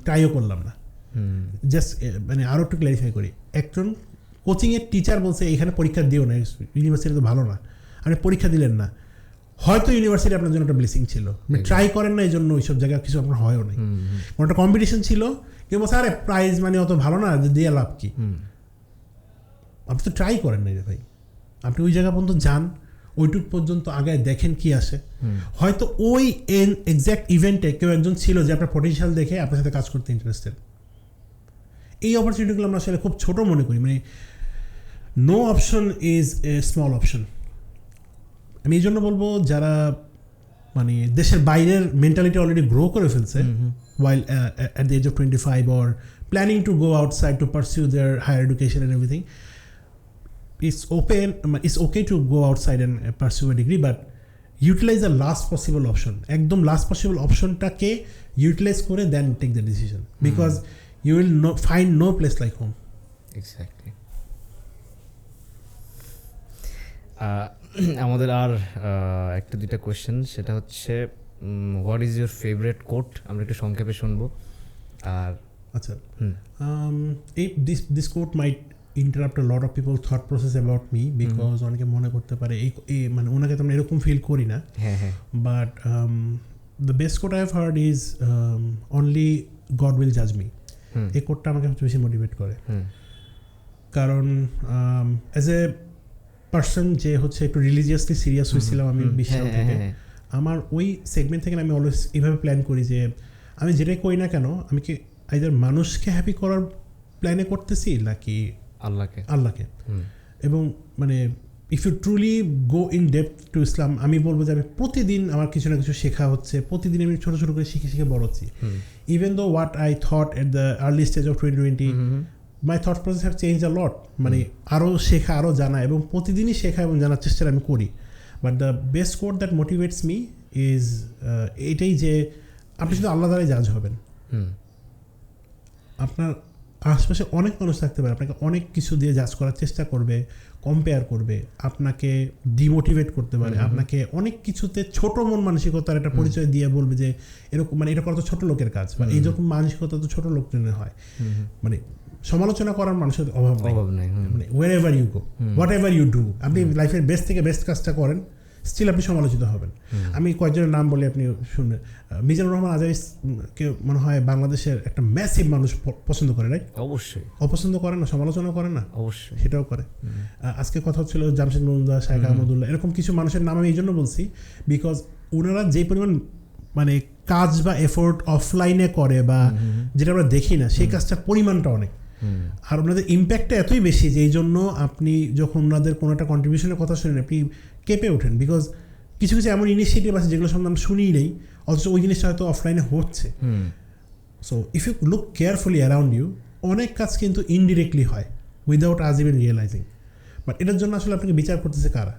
Speaker 1: ট্রাইও করলাম না। জাস্ট মানে আরও একটু ক্ল্যারিফাই করি, একজন কোচিংয়ের টিচার বলছে এখানে পরীক্ষা দিও না, ইউনিভার্সিটি তো ভালো না, আপনি পরীক্ষা দিলেন না, হয়তো ইউনিভার্সিটি আপনার জন্য একটা ব্লেসিং ছিল, ট্রাই করেন না এই জন্য ওইসব জায়গায় কিছু আপনার হয়ও নাই। কোনো একটা কম্পিটিশন ছিল, কেউ বলছে আরে প্রাইজ মানে অত ভালো না, দিয়ে লাভ কি, আপনি তো ট্রাই করেন নাই রে ভাই। আপনি ওই জায়গা পর্যন্ত যান, ওইটুক পর্যন্ত আগে দেখেন কি আসে। হয়তো ওই এক্স্যাক্ট ইভেন্টে কেউ একজন ছিল যে আপনার পটেনশিয়াল দেখে আপনার সাথে কাজ করতে ইন্টারেস্টেড। এই অপরচুনিটিগুলো আমরা আসলে খুব ছোট মনে করি, মানে no option is a small option. আমি এই জন্য বলবো যারা মানে দেশের বাইরের মেন্টালিটি অলরেডি গ্রো করে ফেলছে while at the age of 25 or planning to go outside to pursue their higher education and everything, it's okay to go outside and pursue a degree, but utilize the last possible option. একদম last possible optionটাকে utilize করে then take the decision, because you will find no place like home.
Speaker 3: Exactly. আমাদের আর একটা দুইটা question, সেটা হচ্ছে what is your favourite quote, আমরা একটু সংক্ষেপে শুনবো। আর
Speaker 1: আচ্ছা, this quote might interrupt a lot of people's thought process about me, because অনেকে মনে করতে পারে এই মানে ওনাকে তো আমরা এরকম ফিল করি না, but the best quote I have heard is only God will judge me. এই কোটটা আমাকে সবচেয়ে বেশি মোটিভেট করে, কারণ অ্যাজ এ পার্সন যে হচ্ছে একটু রিলিজিয়াসলি সিরিয়াস হয়েছিলাম আমি বিশ্বাস থেকে, আমার ওই সেগমেন্ট থেকে আমি অলওয়েজ এইভাবে প্ল্যান করি যে আমি যেটাই করি না কেন আমি কি আইদার মানুষকে হ্যাপি করার প্ল্যানে করতেছি নাকি আল্লাহকে। এবং মানে if you truly go in depth to Islam, আমি বলবো যে আমি প্রতিদিন আমার কিছু না কিছু শেখা হচ্ছে, প্রতিদিন আমি ছোটো ছোটো করে শিখে বড় হচ্ছি। Even though what I thought at the early stage of 2020, my thought process have change a lot, মানে আরও শেখা, আরও জানা, এবং প্রতিদিনই শেখা এবং জানার চেষ্টা আমি করি। But the best quote that motivates me is এটাই যে আপনি শুধু আল্লাহ দ্বারাই জাজ হবেন। আপনার আশপাশে অনেক মানুষ থাকতে পারে, আপনাকে অনেক কিছু দিয়ে জাজ করার চেষ্টা করবে, কম্পেয়ার করবে, আপনাকে ডিমোটিভেট করতে পারে, আপনাকে অনেক কিছুতে ছোট মন মানসিকতার একটা পরিচয় দিয়ে বলবে যে এরকম মানে এটা করা তো ছোট লোকের কাজ, বা এইরকম মানসিকতা তো ছোট লোক হয়। মানে সমালোচনা করার মানুষের অভাব নেই, মানে wherever you go, whatever you do, আপনি লাইফের বেস্ট থেকে বেস্ট কাজটা করেন, স্টিল আপনি সমালোচিত হবেন। আমি কয়েকজনের নাম বলে আপনি শুনবেন, মিজানুর রহমান আজাদকে মনে হয় বাংলাদেশের একটা ম্যাসিভ মানুষ পছন্দ করে, রাইট?
Speaker 3: অবশ্যই
Speaker 1: অপছন্দ করেন না, সমালোচনা করেন না,
Speaker 3: অবশ্যই সেটাও
Speaker 1: করে। আজকে কথা হচ্ছিল জামশেদ মজুমদার, শাইখ আহমদুল্লাহ, এরকম কিছু মানুষের নাম আমি এই জন্য বলছি বিকজ ওনারা যে পরিমাণ মানে কাজ বা এফোর্ট অফলাইনে করে বা যেটা আমরা দেখি না, সেই কাজটার পরিমাণটা অনেক, আর ওনাদের ইম্প্যাক্টটা এতই বেশি যে এই জন্য আপনি যখন ওনাদের কোনো একটা কন্ট্রিবিউশনের কথা শুনেন আপনি কেঁপে ওঠেন, বিকজ কিছু কিছু এমন ইনিশিয়েটিভ আছে যেগুলো সম্বন্ধে আমরা শুনিই নেই, অথচ ওই জিনিসটা হয়তো অফলাইনে হচ্ছে। So if you look carefully around you, অনেক কাজ কিন্তু ইনডিরেক্টলি হয় উইদাউট আজ ইভেন রিয়েলাইজিং। বাট এটার জন্য আসলে আপনাকে বিচার করতেছে কারা?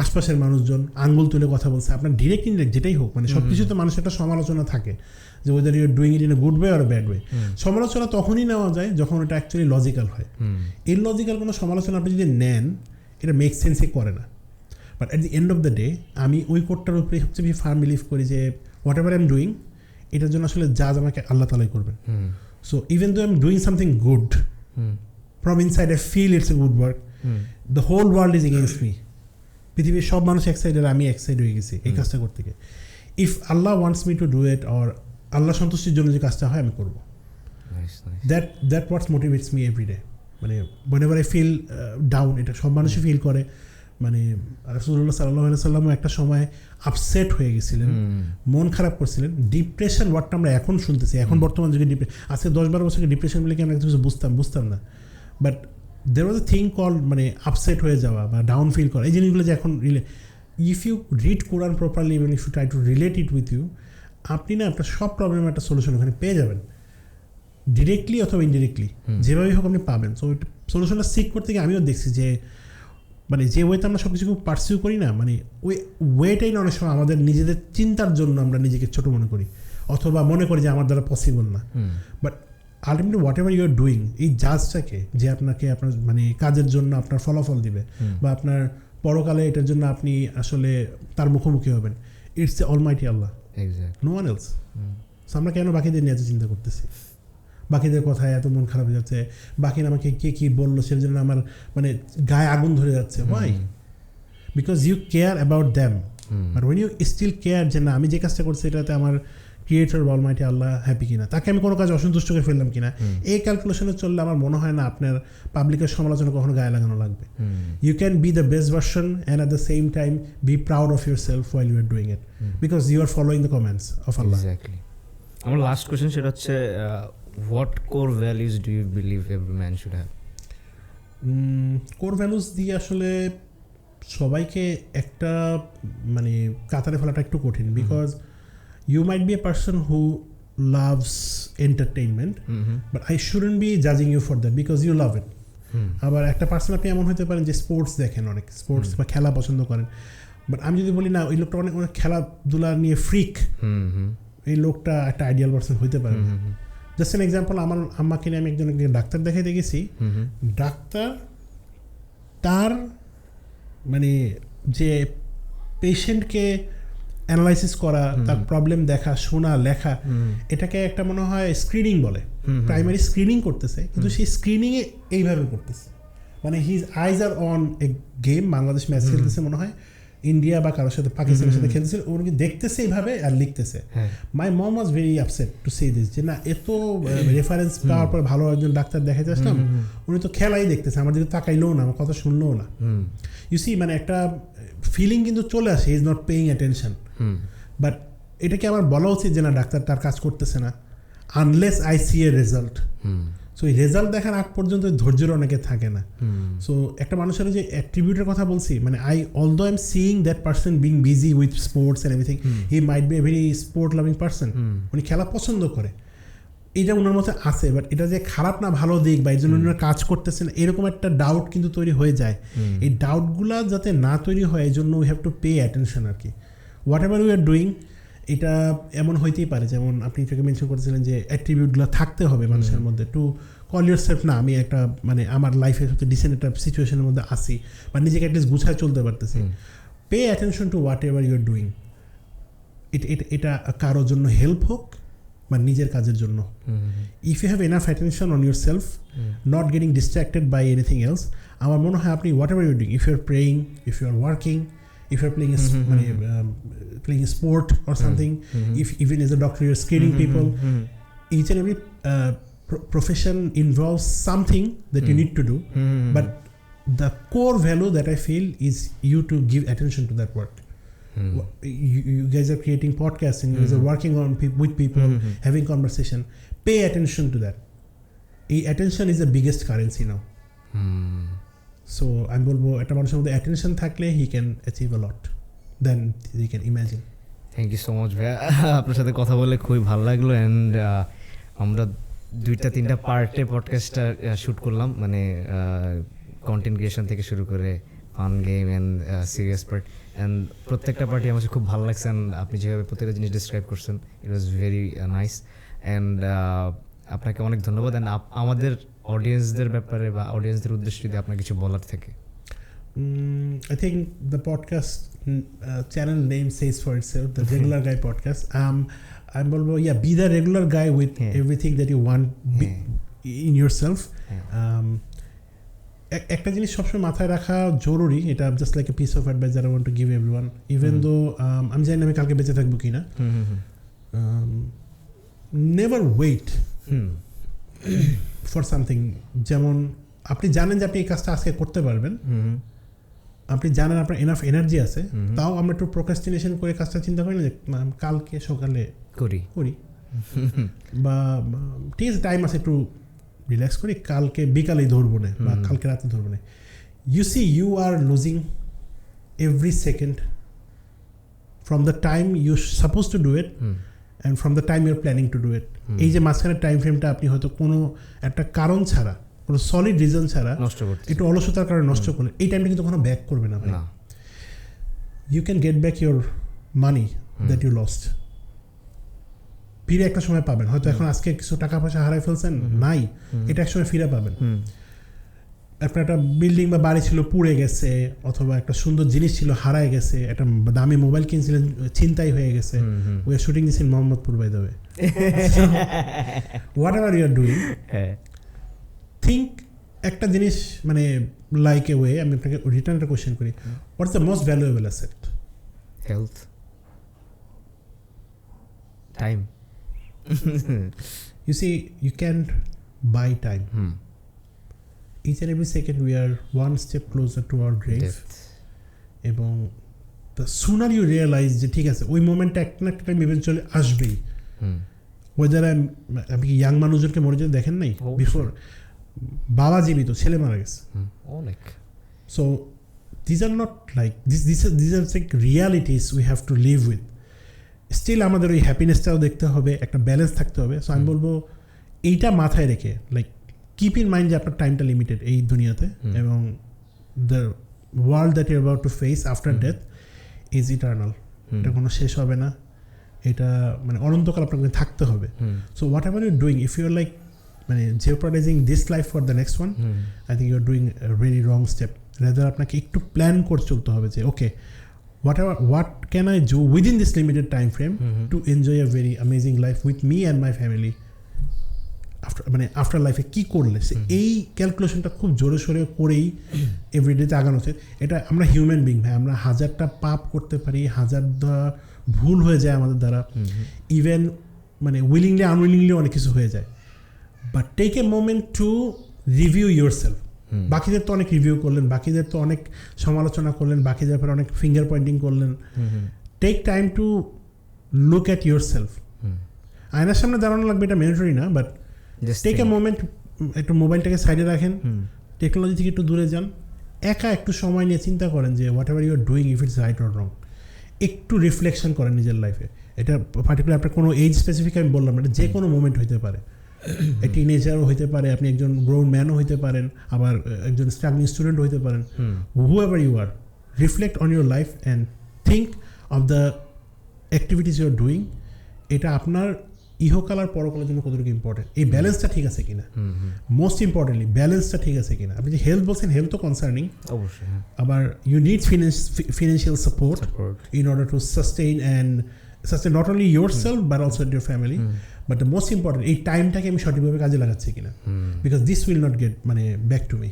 Speaker 1: আশপাশের মানুষজন আঙ্গুল তুলে কথা বলছে, আপনার ডিরেক্ট ইনডিরেক্ট যেটাই হোক, মানে সব কিছুতে মানুষের একটা সমালোচনা থাকে যে whether you are doing it in a good way or bad way. সমালোচনা তখনই নেওয়া যায় যখন এটা অ্যাকচুয়ালি লজিক্যাল হয়। ইললজিক্যাল কোনো সমালোচনা আপনি যদি নেন, এটা মেক সেন্সই করে না। But at the end of the day আমি ওই কোটটার উপরে সবচেয়ে বেশি ফার্ম বিলিভ করি যে whatever I am doing, এটার জন্য আসলে জাজ আমাকে আল্লাহ তাআলাই করবেন। So even though I am doing something good, from inside I feel it's a good work, the whole world is against me, পৃথিবীর সব মানুষ এক সাইড আর আমি এক সাইড হয়ে গেছি এই কাজটা করতে গিয়ে। If Allah wants me to do it, or Allah সন্তুষ্টির জন্য যে কাজটা হয় আমি করবো। That what's motivates me every day. মানে whenever I feel down, এটা সব মানুষই ফিল করে। মানে রাসূলুল্লাহ সাল্লাল্লাহু আলাইহি সাল্লামও একটা সময় আপসেট হয়ে গেছিলেন, মন খারাপ করছিলেন। ডিপ্রেশন ওয়ার্ডটা আমরা এখন শুনতেছি, এখন বর্তমান যুগে আজকে 10-12 বছর আগে ডিপ্রেশন বলে কি আমরা কিছু বুঝতাম না। But there was a thing called মানে আপসেট হয়ে যাওয়া বা ডাউন ফিল করা, এই জিনিসগুলো যে এখন if you read Quran properly, even if you try to relate it with you, আপনি না আপনার সব প্রবলেমের একটা সলিউশন ওখানে পেয়ে যাবেন, ডিরেক্টলি অথবা ইনডিরেক্টলি, যেভাবেই হোক আপনি পাবেন। সো সলিউশনটা সিক করতে গিয়ে আমিও দেখছি যে মানে যে ওয়েতে আমরা সব কিছু পারসিউ করি না, মানে ওই ওয়েটাই না অনেক সময় আমাদের নিজেদের চিন্তার জন্য আমরা নিজেকে ছোটো মনে করি, অথবা মনে করি যে আমার দ্বারা পসিবল না। But ultimately whatever you are doing, এই জাজটাকে যে আপনাকে আপনার মানে কাজের জন্য আপনার ফলাফল দিবে বা আপনার পরকালে এটার জন্য আপনি আসলে তার মুখোমুখি হবেন, it's the almighty Allah, no one else. সো আমরা কেন বাকিদের নিয়ে এত চিন্তা করতেছি, বাকিদের কথায় এত মন খারাপ হয়ে যাচ্ছে, বাকিরা আমাকে কে কী বললো সেটার জন্য আমার মানে গায়ে আগুন ধরে যাচ্ছে। Why? Because you care about them, but when you still care যে না আমি যে কাজটা করছি এটাতে আমার ক্রিয়েটর বা অলমাইটি আল্লাহ হ্যাপি কিনা, তাকে আমি কোনো কাজ অসন্তুষ্ট করে ফেললাম কিনা, এই ক্যালকুলেশনে চললে আমার মনে হয় না আপনার পাবলিকের সমালোচনা কখনো গায়ে লাগানো লাগবে। You can be the best version and at the same time be proud of yourself while you are doing it, because you are following the comments of Allah.
Speaker 3: Exactly. আমার লাস্ট কোয়েশ্চেন সেটা হচ্ছে what core values do you believe every man should have?
Speaker 1: Core values দিয়ে আসলে সবাইকে একটা মানে কাতারে ফেলাটা একটু কঠিন, because you might be a person who loves entertainment, but I shouldn't be জাজিং you for that because you love it. আবার একটা পার্সন আপনি এমন হতে পারেন যে স্পোর্টস দেখেন, অনেক স্পোর্টস বা খেলা পছন্দ করেন, বাট আমি যদি বলি না ওই লোকটা অনেক অনেক খেলাধুলা নিয়ে ফ্রিক, এই লোকটা একটা আইডিয়াল পার্সন হইতে পারে না। জাস্ট এন এক্সাম্পল, আমার আম্মাকে নিয়ে আমি একজন ডাক্তার দেখাইতে গেছি, ডাক্তার তার মানে যে পেশেন্টকে অ্যানালাইসিস করা, তার প্রবলেম দেখা, শোনা, লেখা, এটাকে একটা মনে হয় স্ক্রিনিং বলে, প্রাইমারি স্ক্রিনিং করতেছে, কিন্তু সেই স্ক্রিনিংয়ে এইভাবে করতেছে, মানে his eyes are on a game, Bangladesh match খেলতেছে মনে হয় ইন্ডিয়া বা কারোর সাথে পাকিস্তানের সাথে খেলতেছে, ওনাকে দেখতেছে এইভাবে আর লিখতেছে। My mom was very upset to say this, যে না এত রেফারেন্স পাওয়ার পর ভালো একজন ডাক্তার দেখাতে আসলাম, উনি তো খেলাই দেখতেছে, আমার দিকে তাকাইলেও না, আমার কথা শুনলেও না। ইউ সি মানে একটা ফিলিং কিন্তু চলে আসে, is not paying attention. But এটাকে আমার বলা উচিত যে না ডাক্তার তার কাজ করতেছে না, unless I see a result. So এই রেজাল্ট দেখার আগ পর্যন্ত ধৈর্যের অনেকে থাকে না। সো একটা মানুষের যে অ্যাট্রিবিউটের কথা বলছি, মানে although I am seeing that person being busy with sports and everything, he mite be a very sport loving person, উনি খেলা পছন্দ করে, এটা ওনার মধ্যে আছে, বাট এটা যে খারাপ না ভালো দিক বা এই জন্য ওনারা কাজ করতেছেন এরকম একটা ডাউট কিন্তু তৈরি হয়ে যায়। এই ডাউটগুলা যাতে না তৈরি হয় এই জন্য we have to pay attention আর কি, whatever we are doing. এটা এমন হইতেই পারে, যেমন আপনি এটাকে মেনশন করেছিলেন যে অ্যাট্রিবিউটগুলো থাকতে হবে মানুষের মধ্যে, টু কল ইউর সেলফ না আমি একটা মানে আমার লাইফের সবচেয়ে ডিসেন্ট একটা সিচুয়েশনের মধ্যে আসি বা নিজেকে অ্যাটলিস্ট গুছায় চলতে পারতেছি। Pay attention to whatever you are doing, এটা কারোর জন্য হেল্প হোক বা নিজের কাজের জন্য। If you have enough attention on yourself, not getting distracted by anything else, আমার মনে হয় আপনি whatever you doing, if you are praying, if you are working, if you're playing playing a sport or something, if even as a doctor you're screening people, each and every profession involves something that you need to do, but the core value that I feel is you to give attention to that work. You guys are creating podcasts and you guys are working on with people, having conversation, pay attention to that. Attention is the biggest currency now. So আমি বলবো একটা মানুষের মধ্যে attention থাকলে he can achieve a lot then he can imagine.
Speaker 3: Thank you so much ভাইয়া, আপনার সাথে কথা বলে খুবই ভালো লাগলো। অ্যান্ড আমরা 2-3টা পার্টে পডকাস্টটা শ্যুট করলাম, মানে কন্টেন্ট ক্রিয়েশন থেকে শুরু করে fun game and serious part, and প্রত্যেকটা পার্টি আমার খুব ভালো লাগছে। অ্যান্ড আপনি যেভাবে প্রত্যেকটা জিনিস ডিসক্রাইব করছেন ইট ওয়াজ ভেরি নাইস। অ্যান্ড আপনাকে অনেক ধন্যবাদ। অ্যান্ড আমাদের অডিয়েন্সদের ব্যাপারে বা অডিয়েন্সদের উদ্দেশ্যে যদি আপনার কিছু বলার থাকে।
Speaker 1: I think the podcast channel name says for itself, the Regular Guy Podcast. I'm বলবো be the regular guy with everything that you want in yourself. একটা জিনিস সবসময় মাথায় রাখা জরুরি, এটা just like a piece of advice that I want to give everyone, even though আমি জানি না আমি কালকে বেঁচে থাকবো কিনা। Never wait for something. যেমন আপনি জানেন যে আপনি এই কাজটা আজকে করতে পারবেন, আপনি জানেন আপনার এনাফ এনার্জি আছে, তাও আমরা একটু প্রোক্রাস্টিনেশন করে কাজটা চিন্তা করি না যে কালকে সকালে করি বা ঠিক আছে টাইম আছে একটু রিল্যাক্স করি, কালকে বিকালেই ধরবো না বা কালকে রাতে ধরবো না। You see you are losing every second from the time you suppose to do it and from the time your planning to do it. এই যে মাঝখানের টাইম ফ্রেমটা আপনি হয়তো কোনো একটা কারণ ছাড়া, কোনো সলিড রিজন ছাড়া একটু অলসতার কারণে নষ্ট করলেন, এই টাইমটা কিন্তু কোনো ব্যাক করবে না ভাই। You can get back your money that you lost, ফিরে একটা সময় পাবেন। হয়তো এখন আজকে কিছু টাকা পয়সা হারাই ফেলছেন, নাই, এটা এক সময় ফিরে পাবেন। আপনার একটা বিল্ডিং বা বাড়ি ছিল পুড়ে গেছে, অথবা একটা সুন্দর জিনিস ছিল হারায় গেছে, একটা দামি মোবাইল কিনছিলেন ছিনতাই হয়ে গেছে, we are shooting this in Mohammadpur by the way. Whatever you are doing, think একটা জিনিস মানে লাইক এ ওয়ে। আমি আপনাকে রিটার্ন একটা কোয়েশ্চেন করি, what's the most valuable asset?
Speaker 3: Health, time.
Speaker 1: You see, you can't buy time. Each and every second we are one step closer to our grave. এবং the sooner you realize যে ঠিক আছে ওই মোমেন্টটা একটা না একটা টাইম ইভেনচুয়ালি আসবেই। Weather আপনি কি ইয়াং মানুষজনকে মরে যেতে দেখেন নাই? বিফোর বাবা জীবিত, ছেলে মারা গেছে। So these are not like these are like realities we have to live with. Still আমাদের ওই হ্যাপিনেসটাও দেখতে হবে, একটা ব্যালেন্স থাকতে হবে। সো আমি বলবো এইটা মাথায় রেখে লাইক কিপ ইন মাইন্ড যে আপনার টাইমটা লিমিটেড এই দুনিয়াতে, এবং the world that you about to face after death is eternal. এটা কোনো শেষ হবে না, এটা মানে অনন্তকাল আপনাকে থাকতে হবে। So whatever you doing, if you are like মানে jeopardising this life for the next one, I think you are doing a very wrong step. Rather আপনাকে একটু প্ল্যান করে চলতে হবে যে ওকে what can I do within this limited time frame to enjoy a very amazing life with me and my family after life এ কি করলে এই ক্যালকুলেশনটা খুব জোরে সোরে করেই এভরিডেতে আগানো উচিত। এটা আমরা হিউম্যান বিং ভাই, আমরা হাজারটা পাপ করতে পারি, হাজারটা ভুল হয়ে যায় আমাদের দ্বারা, ইভেন মানে উইলিংলি আনউইলিংলি অনেক কিছু হয়ে যায়। But take a moment to review yourself. বাকিদের তো অনেক রিভিউ করলেন, বাকিদের তো অনেক সমালোচনা করলেন, বাকিদের পর অনেক ফিঙ্গার পয়েন্টিং করলেন। Take time to look at yourself. আয়নার সামনে দাঁড়ানো লাগবে এটা ম্যান্ডেটরি না, বাট টেক এ মোমেন্ট, একটু মোবাইলটাকে সাইডে রাখেন, টেকনোলজি থেকে একটু দূরে যান, একা একটু সময় নিয়ে চিন্তা করেন যে whatever you are doing, if it's right or wrong. একটু রিফ্লেকশন করেন নিজের লাইফে। এটা পার্টিকুলার আপনার কোনো এজ স্পেসিফিক আমি বললাম, এটা যে কোনো মোমেন্ট হইতে পারে। টিনেজারও হইতে পারে, আপনি একজন গ্রোন ম্যানও হইতে পারেন, আবার একজন স্ট্রাগলিং স্টুডেন্ট হইতে পারেন। Whoever you are, reflect on your life and think of the activities you are doing. এটা আপনার ইহকাল আর পরকালের জন্য কতটুকু ইম্পর্টেন্ট, এই ব্যালেন্সটা ঠিক আছে কিনা, মোস্ট ইম্পর্টেন্টলি ব্যালেন্সটা ঠিক আছে কিনা। আপনি যে হেলথ বলছেন, হেলথ তো কনসার্নিং অবশ্যই, আবার you need financial support in order to sustain and sustain not only yourself but also your family. But the most important, এই টাইমটাকে আমি সঠিকভাবে কাজে লাগাচ্ছি কিনা, because this will not get মানে ব্যাক টু মি।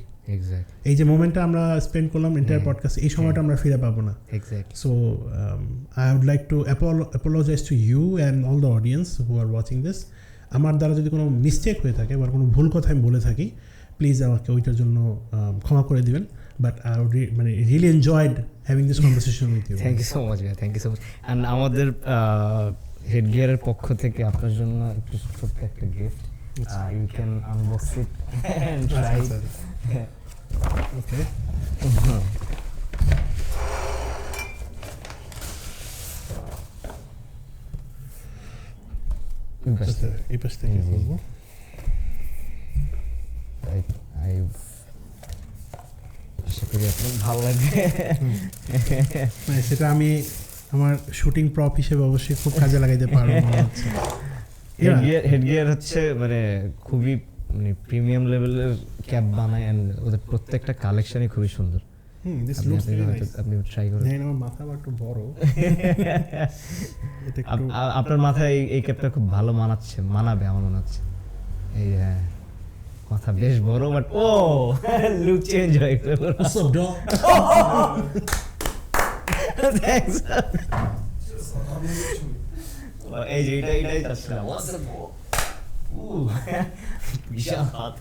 Speaker 1: এই যে মোমেন্টটা আমরা স্পেন্ড করলাম এন্টায়ার পডকাস্ট, এই সময়টা আমরা ফিরে পাবো না। So I would like to apologise to you and all the audience who are watching this. আমার দ্বারা যদি কোনো মিস্টেক হয়ে থাকে বা কোনো ভুল কথা আমি বলে থাকি, প্লিজ আমাকে ওইটার জন্য ক্ষমা করে দিবেন। বাট আই উড মানে really enjoyed having this conversation with you.
Speaker 3: Thank you so much ভাই, thank you so much. And আমাদের হেডগিয়ারের পক্ষ থেকে আপনার জন্য একটু ছোট্ট একটা gift, you can unbox it and try it. Okay,
Speaker 1: এই পাশ থেকে করবো।
Speaker 3: আশা করি আপনার ভালো লাগবে।
Speaker 1: সেটা আমি আমার শুটিং প্রপ হিসেবে অবশ্যই খুব কাজে লাগাইতে পারবো।
Speaker 3: হেডগিয়ার হচ্ছে মানে খুবই মানে প্রিমিয়াম লেভেলের ক্যাপ বানায়, এন্ড ওদের প্রত্যেকটা কালেকশনই খুবই সুন্দর। আপনি ট্রাই করুন।
Speaker 1: আমার মাথা একটু বড়,
Speaker 3: আপনার মাথায় এই ক্যাপটা খুব ভালো মানাবে আমার মনে হচ্ছে। এই হ্যাঁ, মাথা বেশ বড়, বাট ও লুক চেঞ্জ হয়ে গেল। থ্যাঙ্কস। এই যে এটাই চাচ্ছিলাম। বিশাল হাত।